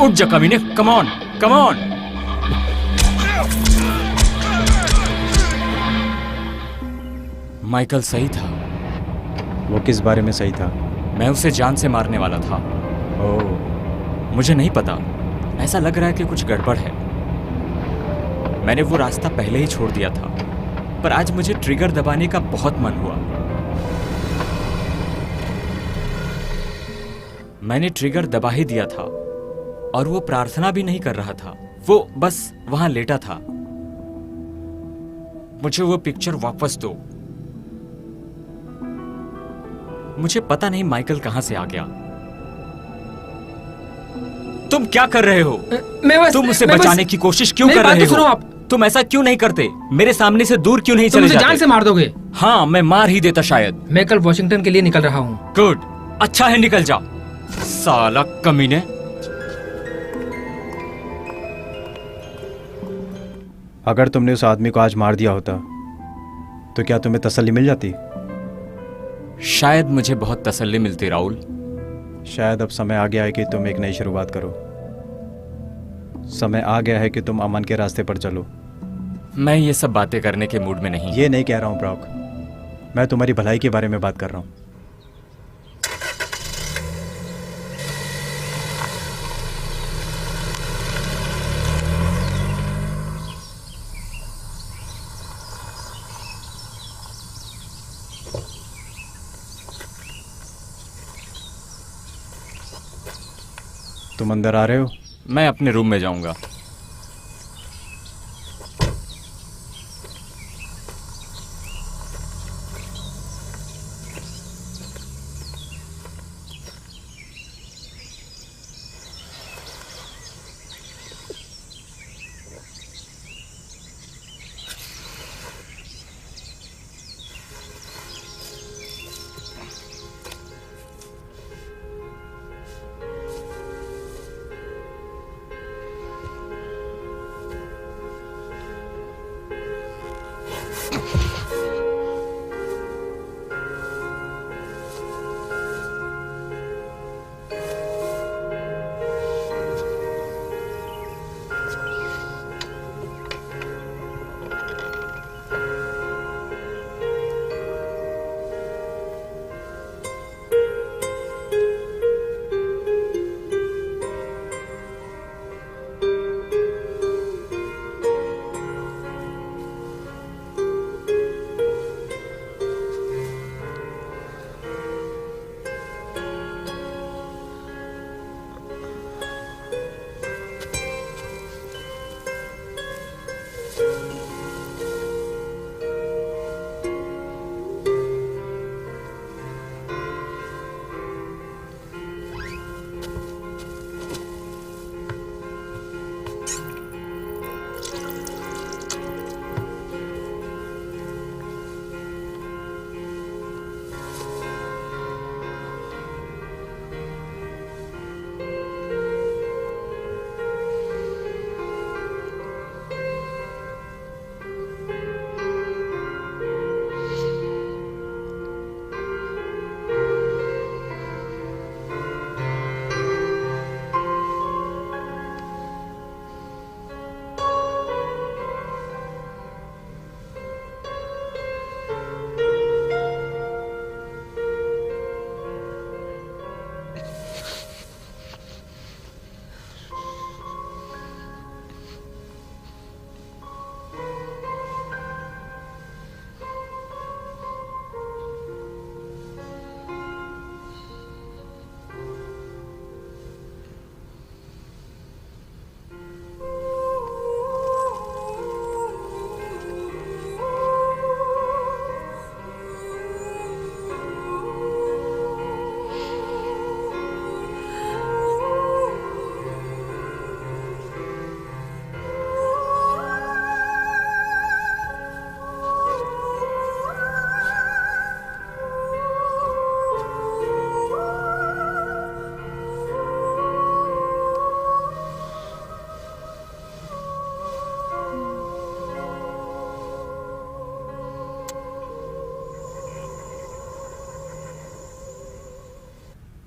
B: उठ जा कमीने, come on, come on. Michael सही था।
D: वो किस बारे में सही था?
B: मैं उसे जान से मारने वाला था।
D: ओह,
B: मुझे नहीं पता, ऐसा लग रहा है कि कुछ गड़बड़ है। मैंने वो रास्ता पहले ही छोड़ दिया था, पर आज मुझे ट्रिगर दबाने का बहुत मन हुआ। मैंने ट्रिगर दबा ही दिया था और वो प्रार्थना भी नहीं कर रहा था, वो बस वहां लेटा था। मुझे वो पिक्चर वापस दो। मुझे पता नहीं माइकल कहां से आ गया। तुम क्या कर रहे हो? तुम उसे बचाने की कोशिश क्यों कर रहे हो? तुम ऐसा क्यों नहीं करते? मेरे सामने से दूर क्यों नहीं चले जाते?
G: जान से मार दोगे?
B: हाँ, मैं मार ही देता शायद।
G: मैं कल वॉशिंगटन के लिए निकल रहा हूँ।
B: गुड, अच्छा है, निकल जा। साला कमीने।
D: अगर तुमने उस आदमी को आज मार दिया होता तो क्या तुम्हें तसल्ली मिल जाती?
B: शायद मुझे बहुत तसल्ली मिलती राहुल।
D: शायद अब समय आ गया है कि तुम एक नई शुरुआत करो। समय आ गया है कि तुम अमन के रास्ते पर चलो।
B: मैं ये सब बातें करने के मूड में नहीं।
D: ये नहीं कह रहा हूँ ब्रॉक, मैं तुम्हारी भलाई के बारे में बात कर रहा हूँ। तुम अंदर आ रहे हो?
B: मैं अपने रूम में जाऊंगा।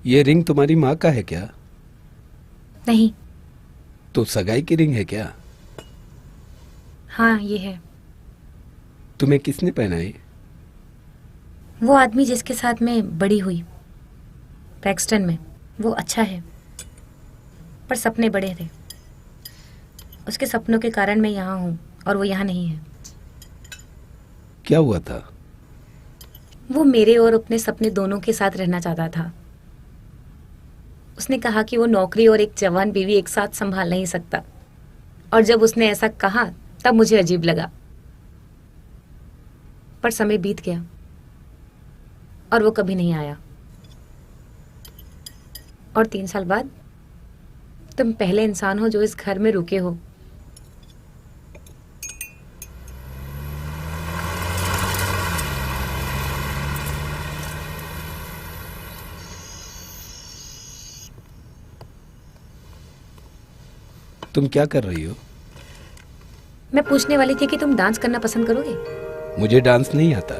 A: ये रिंग तुम्हारी माँ का है क्या?
C: नहीं।
A: तो सगाई की रिंग है क्या?
C: हाँ, ये है।
A: तुम्हें किसने पहनाई?
C: वो आदमी जिसके साथ मैं बड़ी हुई ब्रैक्सटन में, वो अच्छा है, पर सपने बड़े थे। उसके सपनों के कारण मैं यहाँ हूँ और वो यहाँ नहीं है।
A: क्या हुआ था?
C: वो मेरे और अपने सपने दोनों के साथ रहना चाहता था। उसने कहा कि वो नौकरी और एक जवान बीवी एक साथ संभाल नहीं सकता, और जब उसने ऐसा कहा तब मुझे अजीब लगा। पर समय बीत गया और वो कभी नहीं आया। और 3 साल बाद तुम पहले इंसान हो जो इस घर में रुके हो।
A: तुम क्या कर रही हो?
C: मैं पूछने वाली थी कि तुम डांस करना पसंद करोगे?
A: मुझे डांस नहीं आता।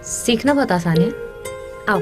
C: सीखना बहुत आसान है। आओ।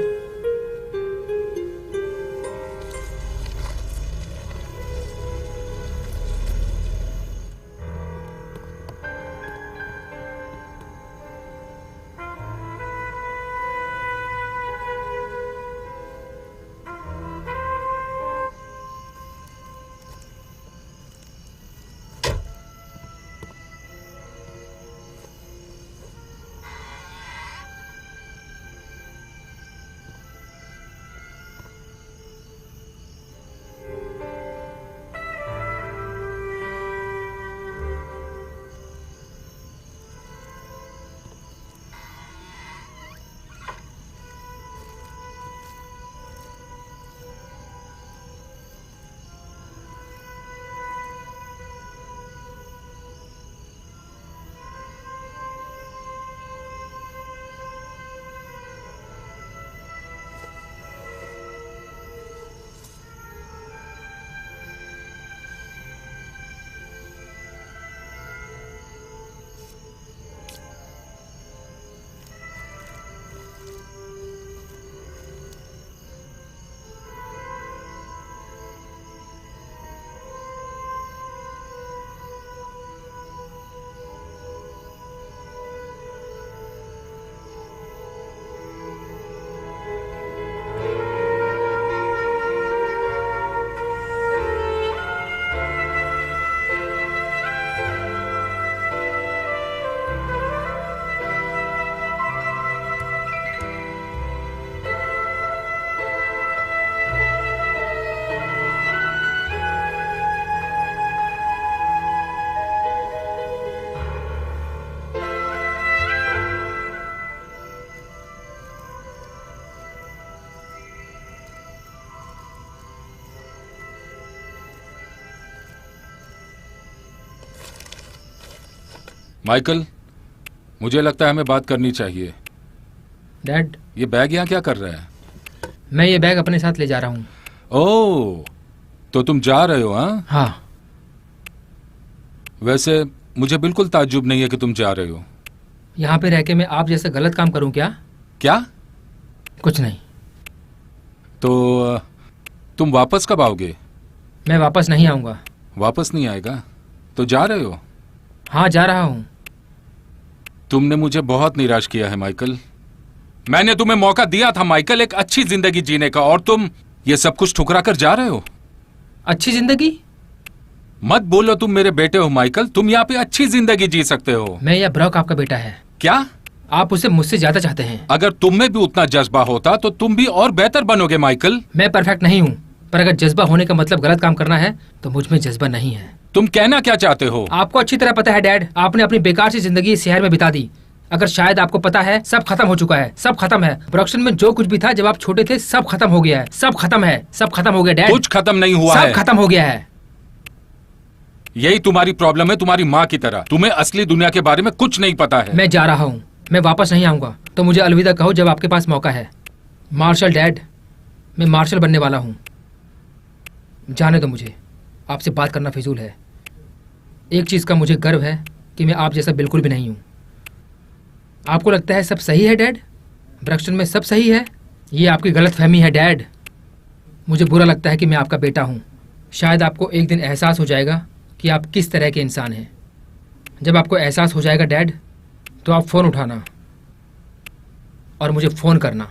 E: माइकल, मुझे लगता है हमें बात करनी चाहिए।
G: डैड,
E: ये बैग यहाँ क्या कर रहा है?
G: मैं ये बैग अपने साथ ले जा रहा हूँ।
E: ओह, तो तुम जा रहे हो?
G: हाँ।
E: वैसे मुझे बिल्कुल ताज्जुब नहीं है कि तुम जा रहे हो।
G: यहाँ पे रह के मैं आप जैसे गलत काम करूँ क्या?
E: क्या?
G: कुछ नहीं।
E: तो तुम वापस कब आओगे?
G: मैं वापस नहीं आऊँगा।
E: वापस नहीं आएगा? तो जा रहे हो?
G: हाँ, जा रहा हूँ।
E: तुमने मुझे बहुत निराश किया है माइकल। मैंने तुम्हें मौका दिया था माइकल, एक अच्छी जिंदगी जीने का, और तुम ये सब कुछ ठुकरा कर जा रहे हो।
G: अच्छी जिंदगी?
E: मत बोलो, तुम मेरे बेटे हो माइकल। तुम यहाँ पे अच्छी जिंदगी जी सकते हो।
G: मैं या ब्रॉक आपका बेटा है?
E: क्या?
G: आप उसे मुझसे ज्यादा चाहते हैं।
E: अगर तुम में भी उतना जज्बा होता तो तुम भी और बेहतर बनोगे माइकल।
G: मैं परफेक्ट नहीं हूँ, पर अगर जज्बा होने का मतलब गलत काम करना है तो मुझ में जज्बा नहीं है।
E: तुम कहना क्या चाहते हो?
G: आपको अच्छी तरह पता है डैड, आपने अपनी बेकार सी जिंदगी इस शहर में बिता दी। अगर शायद आपको पता है, सब खत्म हो चुका है, सब खत्म है। ब्रॉक्सटन में जो कुछ भी था जब आप छोटे थे, सब खत्म हो गया है, सब खत्म है, सब खत्म हो गया डैड।
E: कुछ खत्म नहीं हुआ
G: सब
E: है।
G: खत्म हो गया है।
E: यही तुम्हारी प्रॉब्लम है, तुम्हारी माँ की तरह। तुम्हें असली दुनिया के बारे में कुछ नहीं पता है।
G: मैं जा रहा हूँ, मैं वापस नहीं आऊंगा। तो मुझे अलविदा कहो जब आपके पास मौका है। मार्शल डैड, मैं मार्शल बनने वाला हूँ। जाने दो मुझे, आपसे बात करना फिजूल है। एक चीज का मुझे गर्व है कि मैं आप जैसा बिल्कुल भी नहीं हूँ। आपको लगता है सब सही है डैड? ब्रैक्सटन में सब सही है? ये आपकी गलत फहमी है डैड। मुझे बुरा लगता है कि मैं आपका बेटा हूँ। शायद आपको एक दिन एहसास हो जाएगा कि आप किस तरह के इंसान हैं। जब आपको एहसास हो जाएगा डैड, तो आप फ़ोन उठाना और मुझे फ़ोन करना।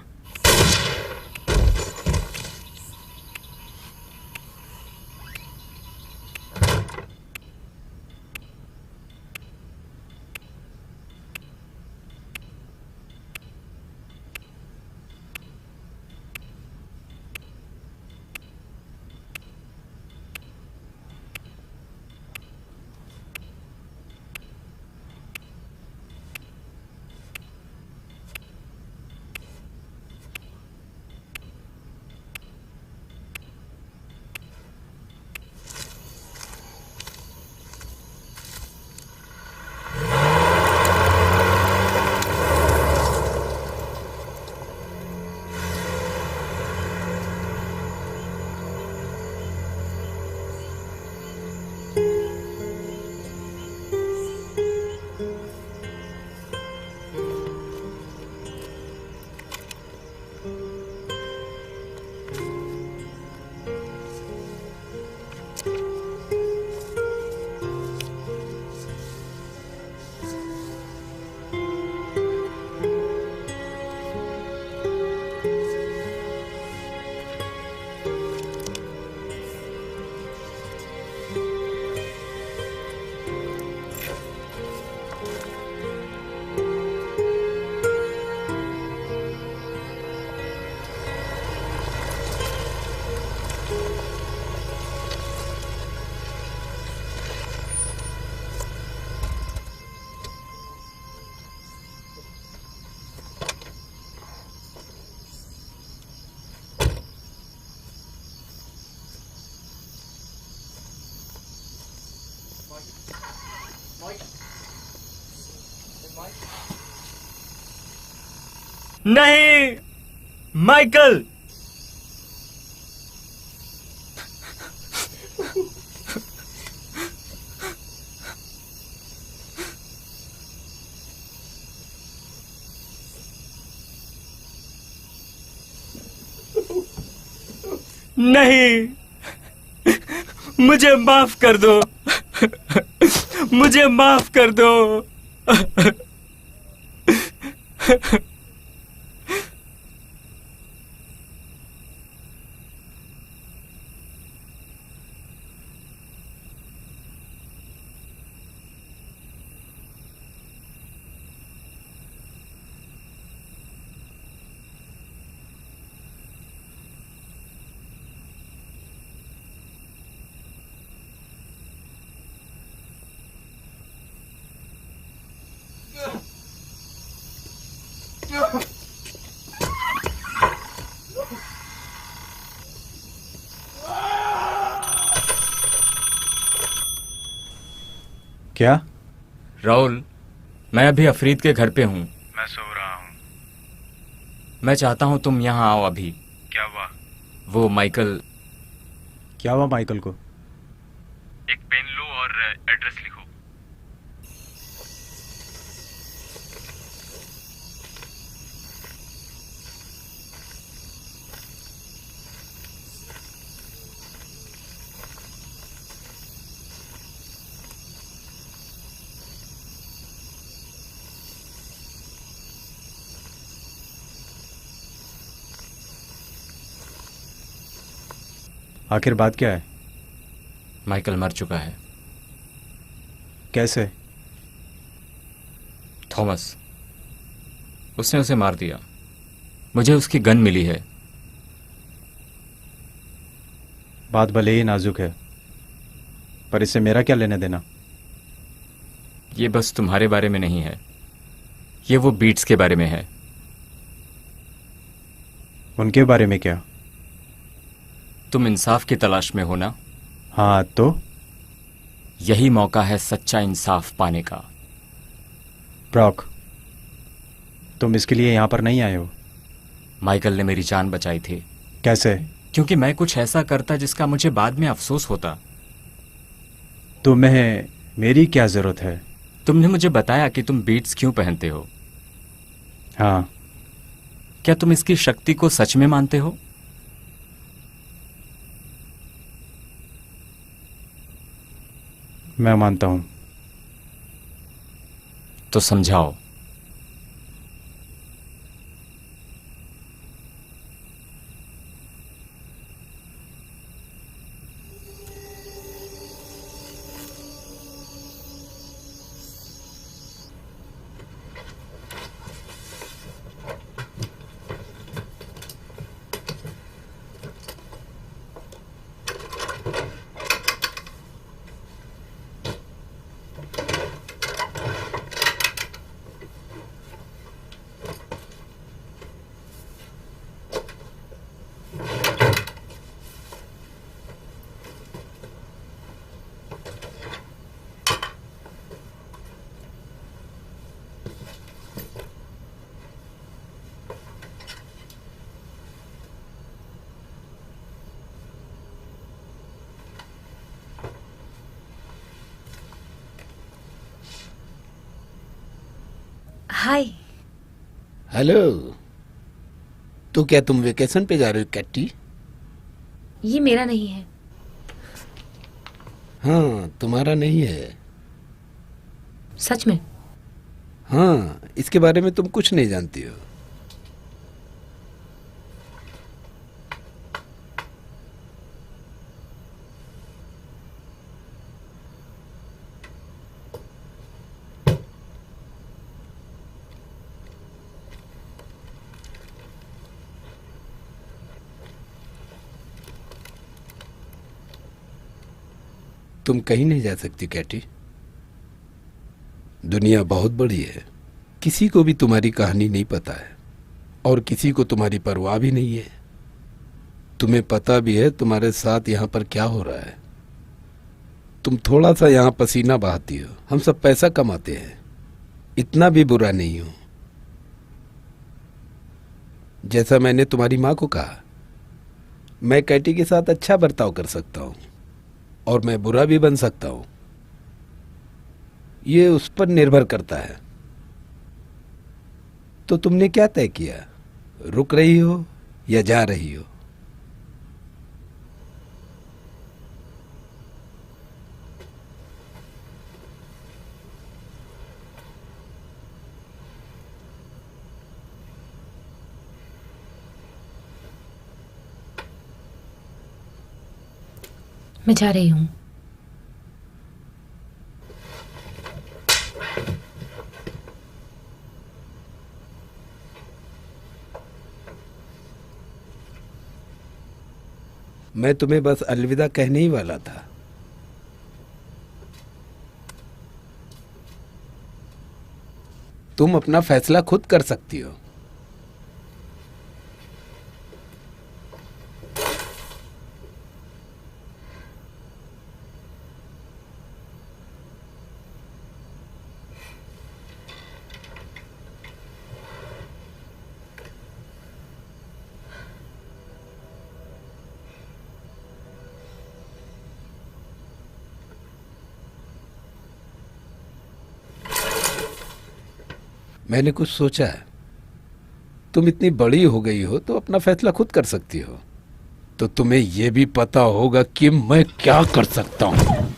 B: नहीं, माइकल। नहीं, मुझे माफ कर दो। मुझे माफ कर दो।
D: क्या?
B: राहुल, मैं अभी अफरीद के घर पे हूँ।
F: मैं सो रहा हूँ।
B: मैं चाहता हूँ तुम यहाँ आओ अभी।
F: क्या हुआ?
B: वो माइकल।
D: क्या हुआ माइकल को?
F: एक पेन लो और एड्रेस लिखो।
D: आखिर बात क्या है?
B: माइकल मर चुका है।
D: कैसे?
B: थॉमस, उसने उसे मार दिया। मुझे उसकी गन मिली है।
D: बात भले ही नाजुक है, पर इससे मेरा क्या लेना देना?
B: ये बस तुम्हारे बारे में नहीं है, ये वो बीट्स के बारे में है।
D: उनके बारे में क्या?
B: तुम इंसाफ की तलाश में हो ना?
D: हाँ तो?
B: यही मौका है सच्चा इंसाफ पाने का।
D: ब्रॉक, तुम इसके लिए यहाँ पर नहीं आए हो।
B: माइकल ने मेरी जान बचाई थी।
D: कैसे?
B: क्योंकि मैं कुछ ऐसा करता जिसका मुझे बाद में अफसोस होता।
D: तुम्हें मेरी क्या जरूरत है?
B: तुमने मुझे बताया कि तुम बीट्स क्यों पहनते हो।
D: हाँ।
B: क्या तुम इसकी शक्ति को सच में मानते हो?
D: मैं मानता हूँ।
B: तो समझाओ।
C: हाय।
A: हेलो। तो क्या तुम वेकेशन पे जा रहे हो कैटी?
C: ये मेरा नहीं है।
A: हाँ, तुम्हारा नहीं है।
C: सच में?
A: हाँ, इसके बारे में तुम कुछ नहीं जानती हो। तुम कहीं नहीं जा सकती कैटी। दुनिया बहुत बड़ी है, किसी को भी तुम्हारी कहानी नहीं पता है और किसी को तुम्हारी परवाह भी नहीं है। तुम्हें पता भी है तुम्हारे साथ यहाँ पर क्या हो रहा है। तुम थोड़ा सा यहाँ पसीना बहाती हो, हम सब पैसा कमाते हैं, इतना भी बुरा नहीं हो। जैसा मैंने तुम्हारी माँ को कहा, मैं कैटी के साथ अच्छा बर्ताव कर सकता हूँ और मैं बुरा भी बन सकता हूँ, ये उस पर निर्भर करता है। तो तुमने क्या तय किया, रुक रही हो या जा रही हो?
C: मैं जा रही हूँ।
A: मैं तुम्हें बस अलविदा कहने ही वाला था। तुम अपना फैसला खुद कर सकती हो। मैंने कुछ सोचा है, तुम इतनी बड़ी हो गई हो तो अपना फैसला खुद कर सकती हो, तो तुम्हें यह भी पता होगा कि मैं क्या कर सकता हूं।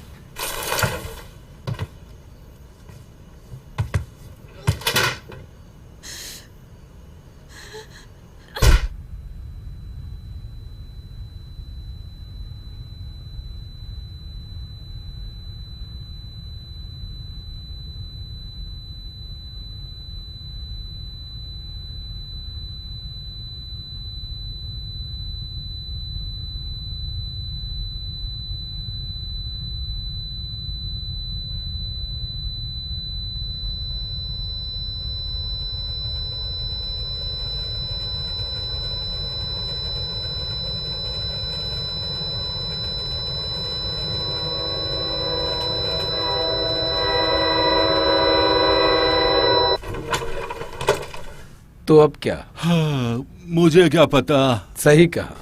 A: तो अब क्या?
E: हाँ, मुझे क्या पता।
A: सही कहा।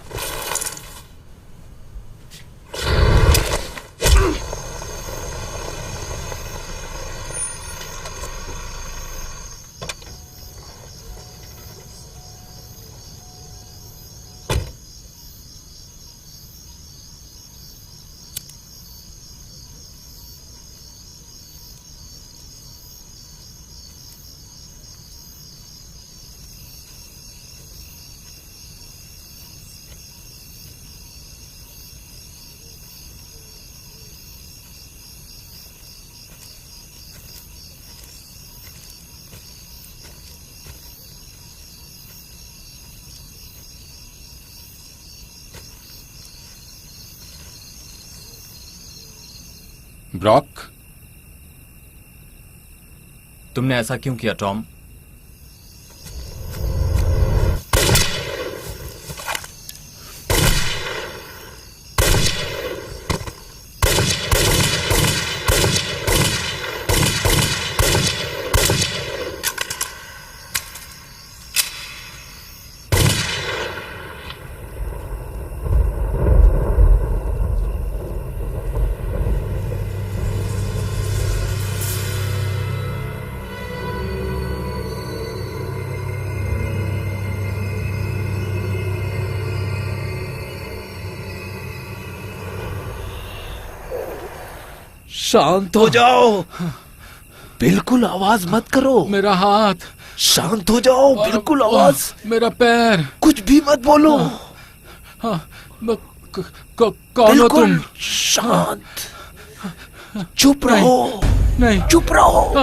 E: ब्रॉक,
B: तुमने ऐसा क्यों किया टॉम?
A: शांत हो जाओ, बिल्कुल आवाज मत करो।
E: मेरा हाथ,
A: शांत हो जाओ, बिल्कुल आवाज,
E: मेरा पैर।
A: कुछ भी मत बोलो।
E: हाँ, कौन हो तुम?
A: बिल्कुल शांत, चुप रहो,
E: नहीं,
A: चुप रहो।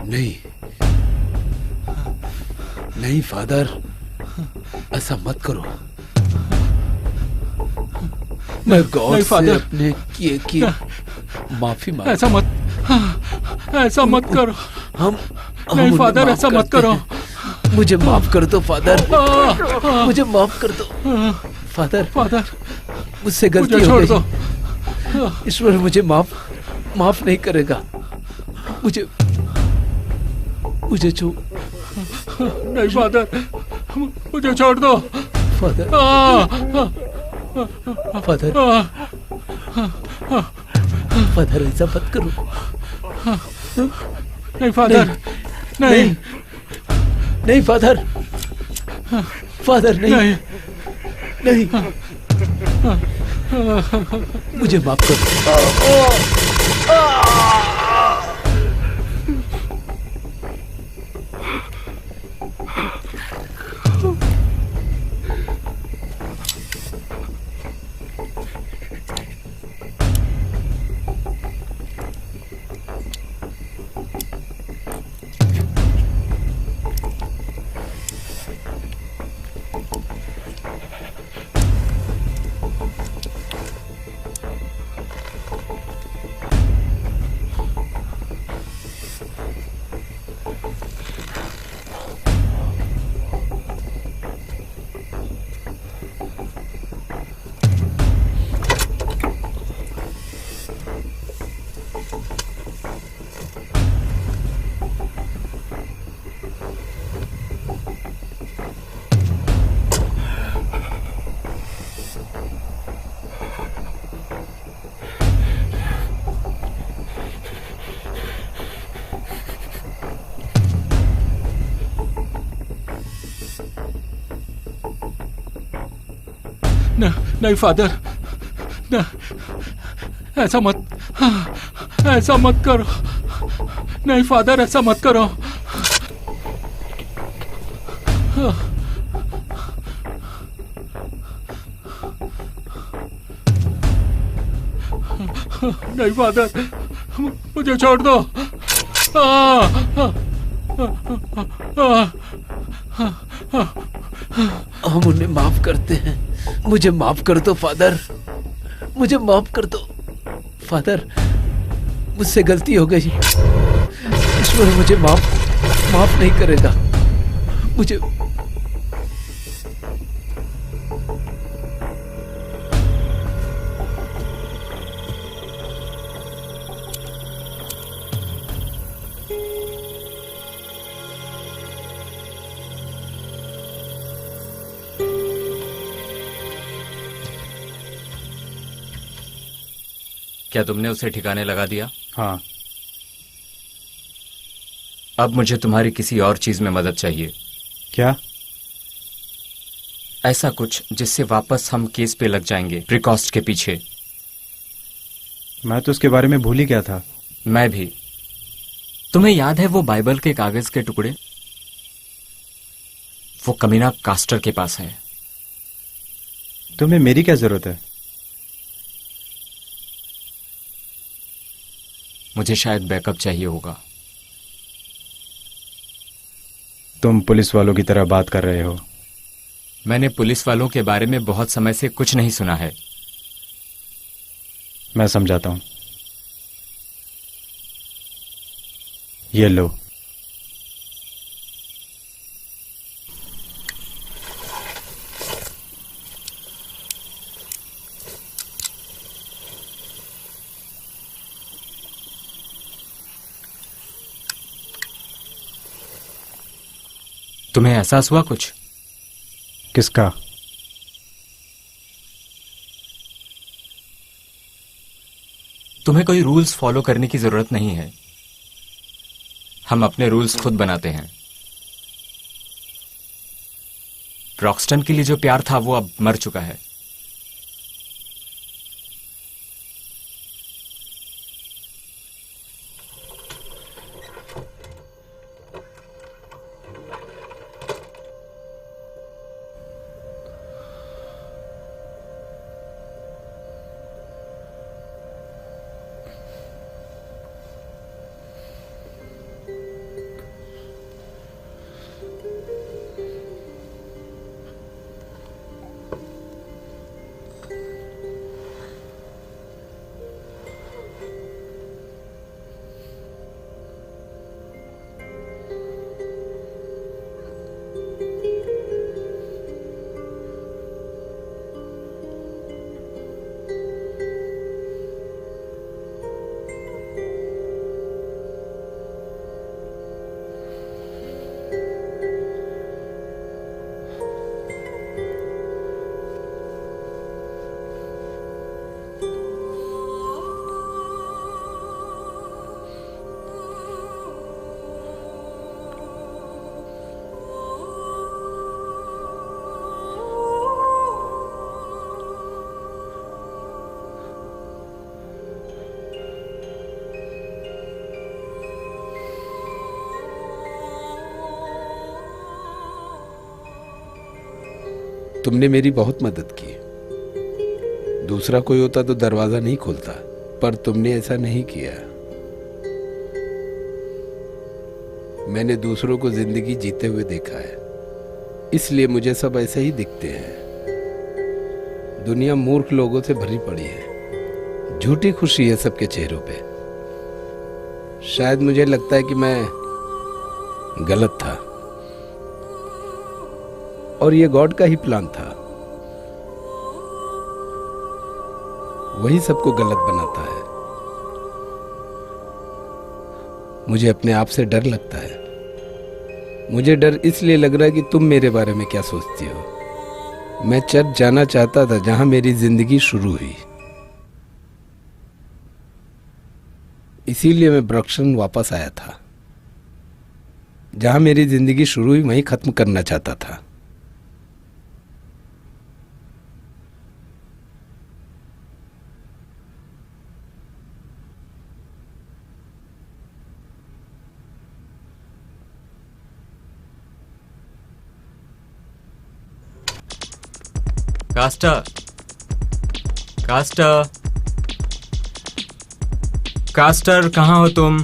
A: नहीं, नहीं फादर, ऐसा मत करो। मैं गॉड
E: नहीं,
A: से
E: फादर।
A: अपने किए की माफी मांग।
E: ऐसा मत, ऐसा मत करो।
A: हम
E: नहीं
A: उन्हें
E: फादर,
A: माफ
E: ऐसा मत
A: करते
E: करो।
A: हैं। मुझे माफ कर दो फादर, मुझे माफ कर दो फादर।
E: फादर,
A: मुझसे गलती
E: मुझे
A: हो
E: छोड़
A: गई।
E: दो।
A: ईश्वर मुझे माफ नहीं करेगा। मुझे
E: नहीं फादर, मुझे छोड़ दो।
A: फादर, फादर, फादर ऐसा मत करो।
E: नहीं फादर, नहीं,
A: नहीं फादर, फादर नहीं, नहीं, मुझे माफ कर दो।
E: नहीं फादर, ऐसा मत, ऐसा मत करो। नहीं फादर, ऐसा मत करो। नहीं फादर, मुझे छोड़ दो।
A: हम उन्हें माफ करते हैं। मुझे माफ कर दो फादर, मुझे माफ कर दो फादर। मुझसे गलती हो गई। ईश्वर मुझे माफ नहीं करेगा। मुझे
B: क्या तुमने उसे ठिकाने लगा दिया?
D: हाँ।
B: अब मुझे तुम्हारी किसी और चीज में मदद चाहिए।
D: क्या?
B: ऐसा कुछ जिससे वापस हम केस पे लग जाएंगे, प्रिकॉस्ट के पीछे।
D: मैं तो उसके बारे में भूल ही गया था।
B: मैं भी। तुम्हें याद है वो बाइबल के कागज के टुकड़े? वो कमीना कास्टर के पास है।
D: तुम्हें मेरी क्या जरूरत है?
B: मुझे शायद बैकअप चाहिए होगा।
D: तुम पुलिस वालों की तरह बात कर रहे हो।
B: मैंने पुलिस वालों के बारे में बहुत समय से कुछ नहीं सुना है।
D: मैं समझाता हूं। ये लो।
B: तुम्हें एहसास हुआ कुछ?
D: किसका?
B: तुम्हें कोई रूल्स फॉलो करने की जरूरत नहीं है। हम अपने रूल्स खुद बनाते हैं। रॉक्स्टन के लिए जो प्यार था वो अब मर चुका है।
A: तुमने मेरी बहुत मदद की। दूसरा कोई होता तो दरवाजा नहीं खोलता, पर तुमने ऐसा नहीं किया। मैंने दूसरों को जिंदगी जीते हुए देखा है, इसलिए मुझे सब ऐसे ही दिखते हैं। दुनिया मूर्ख लोगों से भरी पड़ी है। झूठी खुशी है सबके चेहरों पे। शायद मुझे लगता है कि मैं गलत था और ये गॉड का ही प्लान था। वही सबको गलत बनाता है। मुझे अपने आप से डर लगता है। मुझे डर इसलिए लग रहा है कि तुम मेरे बारे में क्या सोचती हो। मैं चर्च जाना चाहता था जहां मेरी जिंदगी शुरू हुई, इसीलिए मैं ब्रक्सन वापस आया था। जहां मेरी जिंदगी शुरू हुई वहीं खत्म करना चाहता था।
B: कास्टर, कास्टर, कास्टर, कहाँ हो तुम?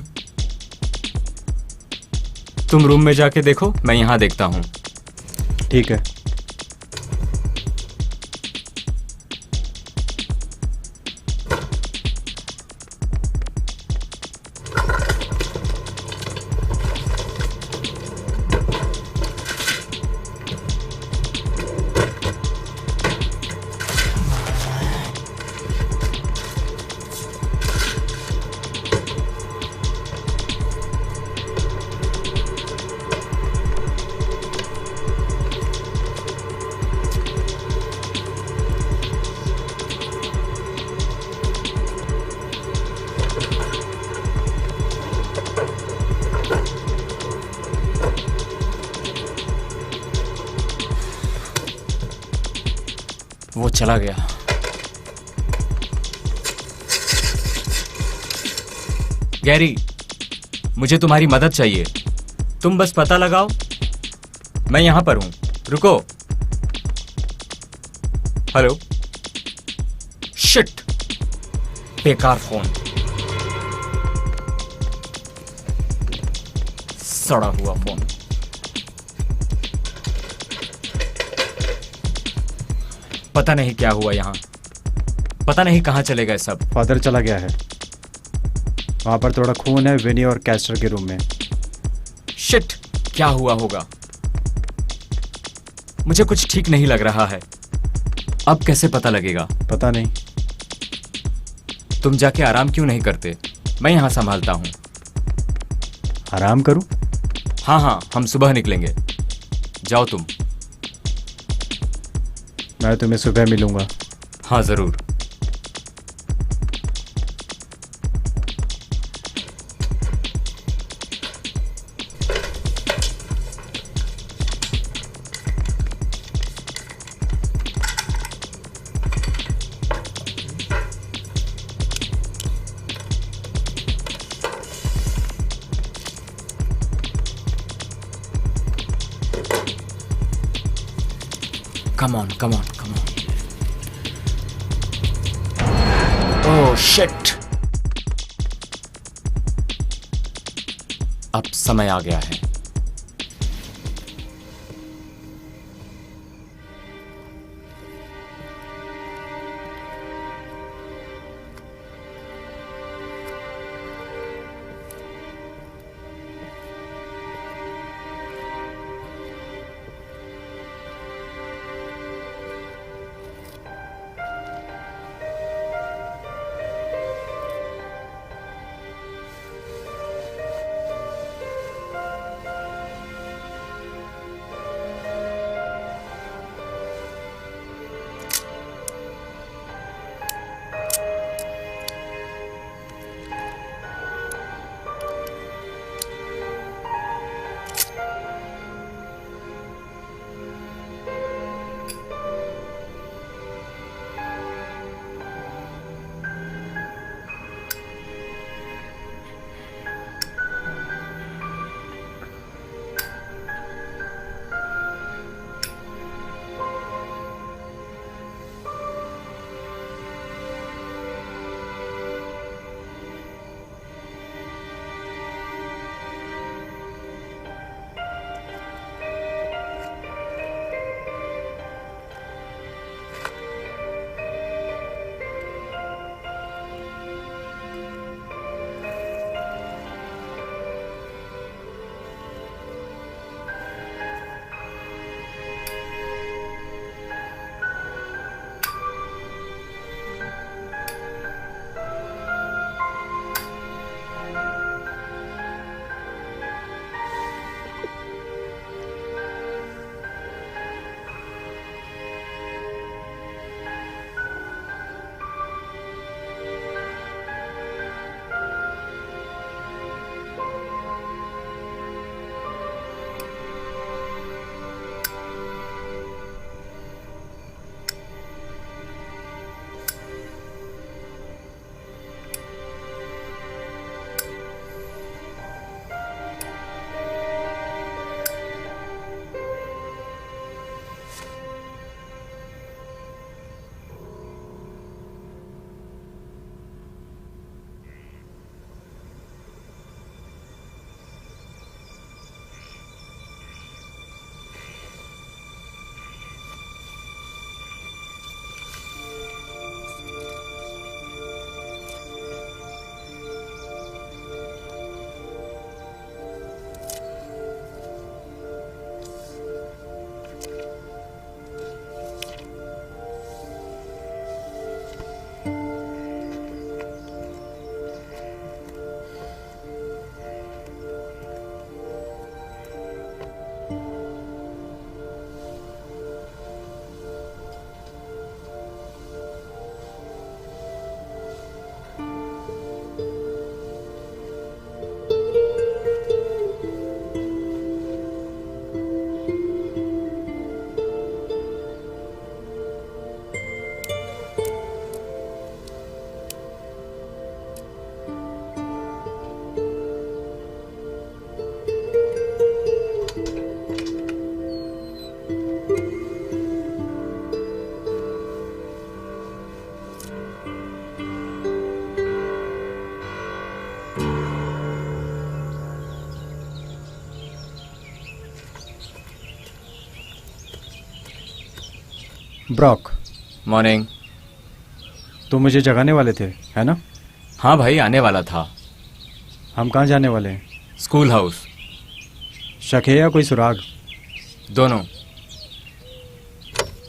B: तुम रूम में जाके देखो, मैं यहां देखता हूं।
D: ठीक है।
B: वो चला गया। गैरी, मुझे तुम्हारी मदद चाहिए। तुम बस पता लगाओ। मैं यहां पर हूं, रुको। हेलो। शिट, बेकार फोन, सड़ा हुआ फोन। पता नहीं क्या हुआ यहां, पता नहीं कहां चले गए सब।
D: फादर चला गया है, वहां पर थोड़ा खून है विनी और कैस्टर के रूम में।
B: शिट, क्या हुआ होगा? मुझे कुछ ठीक नहीं लग रहा है। अब कैसे पता लगेगा?
D: पता नहीं।
B: तुम जाके आराम क्यों नहीं करते? मैं यहां संभालता हूं।
D: आराम करूं?
B: हाँ हाँ, हम सुबह निकलेंगे। जाओ तुम।
D: मैं तुम्हें सुबह मिलूंगा।
B: हाँ जरूर। Come on, come on, come on. Oh shit! अब समय आ गया है।
D: Brock,
B: morning.
D: तुम मुझे जगाने वाले थे, है ना?
B: हाँ भाई, आने वाला था।
D: हम कहाँ जाने वाले हैं?
B: School house.
D: शक है या कोई सुराग?
B: दोनों।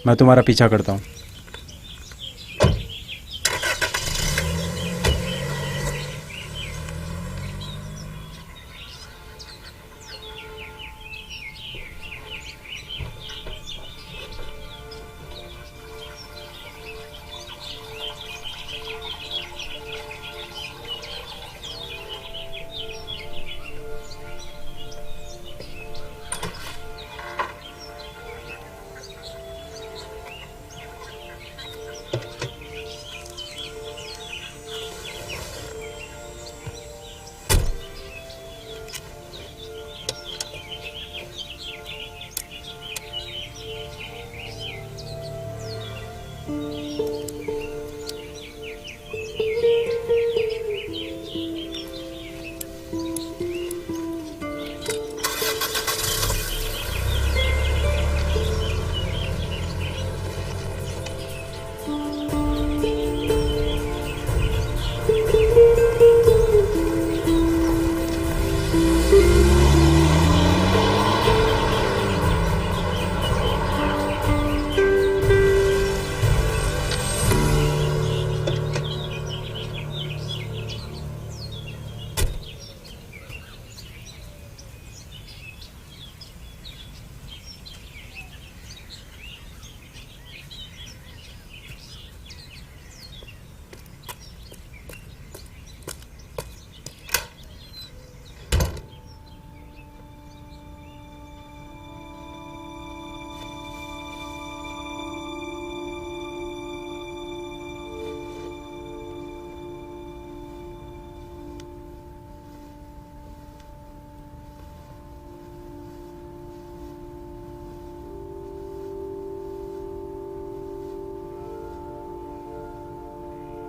D: मैं तुम्हारा पीछा करता हूँ।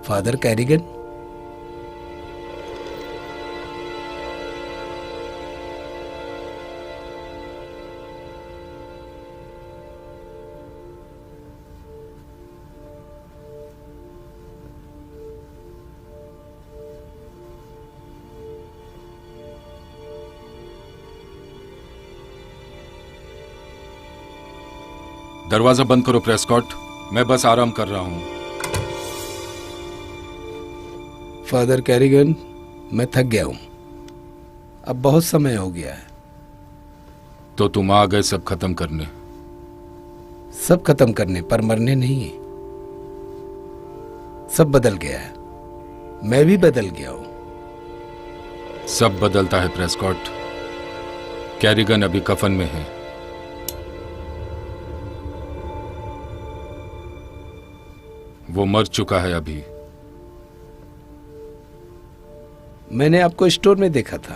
A: फादर कैरिगन,
E: दरवाजा बंद करो प्रेस्कॉट, मैं बस आराम कर रहा हूं।
A: फादर कैरिगन, मैं थक गया हूं। अब बहुत समय हो गया है।
E: तो तुम आ गए सब खत्म करने?
A: सब खत्म करने पर मरने नहीं। सब बदल गया है, मैं भी बदल गया हूं।
E: सब बदलता है प्रेस्कॉट। कैरिगन अभी कफन में है। वो मर चुका है अभी।
A: मैंने आपको स्टोर में देखा था।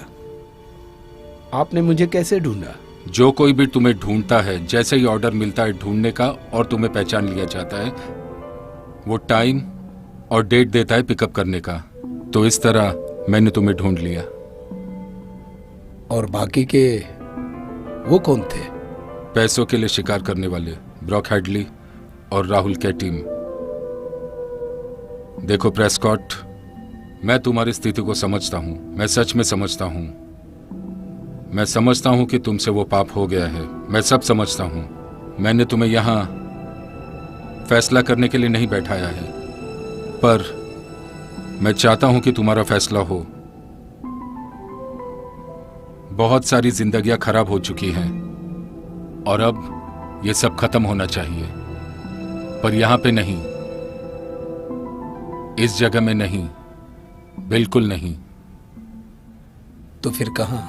A: आपने मुझे कैसे ढूंढा?
E: जो कोई भी तुम्हें ढूंढता है, जैसे ही ऑर्डर मिलता है ढूंढने का और तुम्हें पहचान लिया जाता है, वो टाइम और डेट देता है पिकअप करने का। तो इस तरह मैंने तुम्हें ढूंढ लिया।
A: और बाकी के वो कौन थे?
E: पैसों के लिए शिकार करने वाले ब्रॉक हेडली और राहुल की टीम। देखो प्रेस्कॉट, मैं तुम्हारी स्थिति को समझता हूं। मैं सच में समझता हूं। मैं समझता हूं कि तुमसे वो पाप हो गया है। मैं सब समझता हूं। मैंने तुम्हें यहां फैसला करने के लिए नहीं बैठाया है, पर मैं चाहता हूं कि तुम्हारा फैसला हो। बहुत सारी जिंदगियां खराब हो चुकी हैं और अब ये सब खत्म होना चाहिए, पर यहां पे नहीं, इस जगह में नहीं, बिल्कुल नहीं।
A: तो फिर कहां?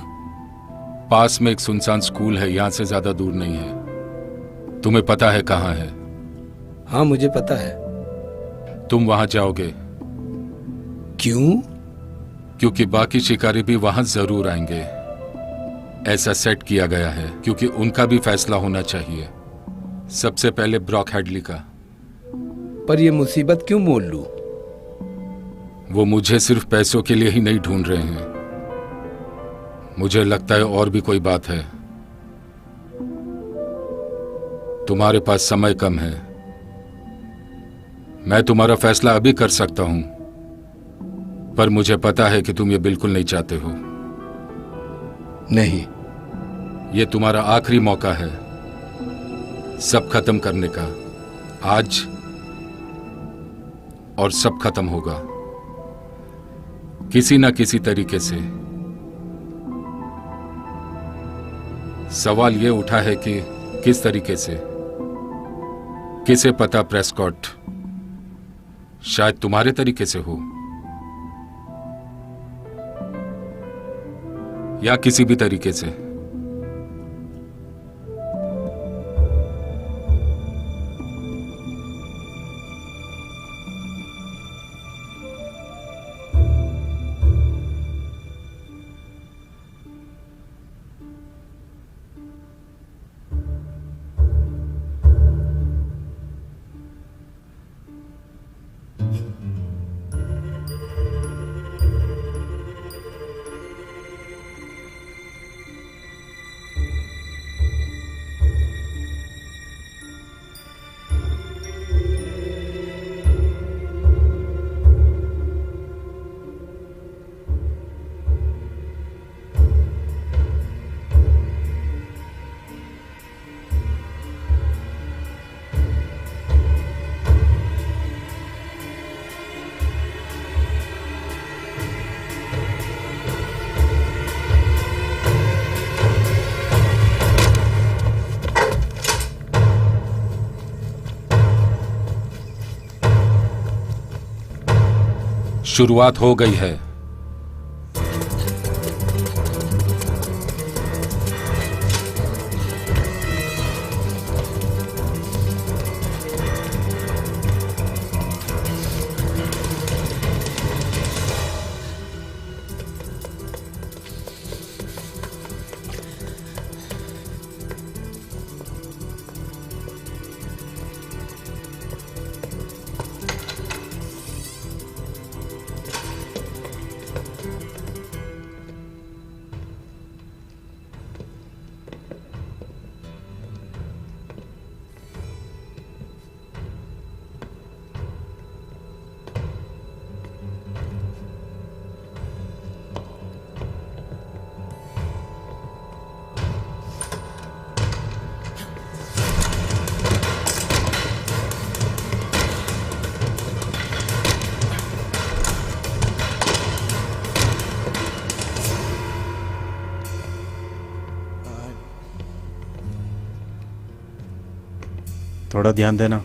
E: पास में एक सुनसान स्कूल है, यहां से ज्यादा दूर नहीं है। तुम्हें पता है कहां है?
A: हाँ, मुझे पता है।
E: तुम वहां जाओगे?
A: क्यों?
E: क्योंकि बाकी शिकारी भी वहां जरूर आएंगे। ऐसा सेट किया गया है क्योंकि उनका भी फैसला होना चाहिए, सबसे पहले ब्रॉक हेडली का।
A: पर ये मुसीबत क्यों मोल लूं?
E: वो मुझे सिर्फ पैसों के लिए ही नहीं ढूंढ रहे हैं। मुझे लगता है और भी कोई बात है। तुम्हारे पास समय कम है मैं तुम्हारा फैसला अभी कर सकता हूं, पर मुझे पता है कि तुम ये बिल्कुल नहीं चाहते हो।
A: नहीं,
E: ये तुम्हारा आखिरी मौका है सब खत्म करने का, आज, और सब खत्म होगा किसी ना किसी तरीके से। सवाल ये उठा है कि किस तरीके से। किसे पता प्रेस्कॉट, शायद तुम्हारे तरीके से हो या किसी भी तरीके से। शुरुआत हो गई है।
D: थोड़ा ध्यान देना।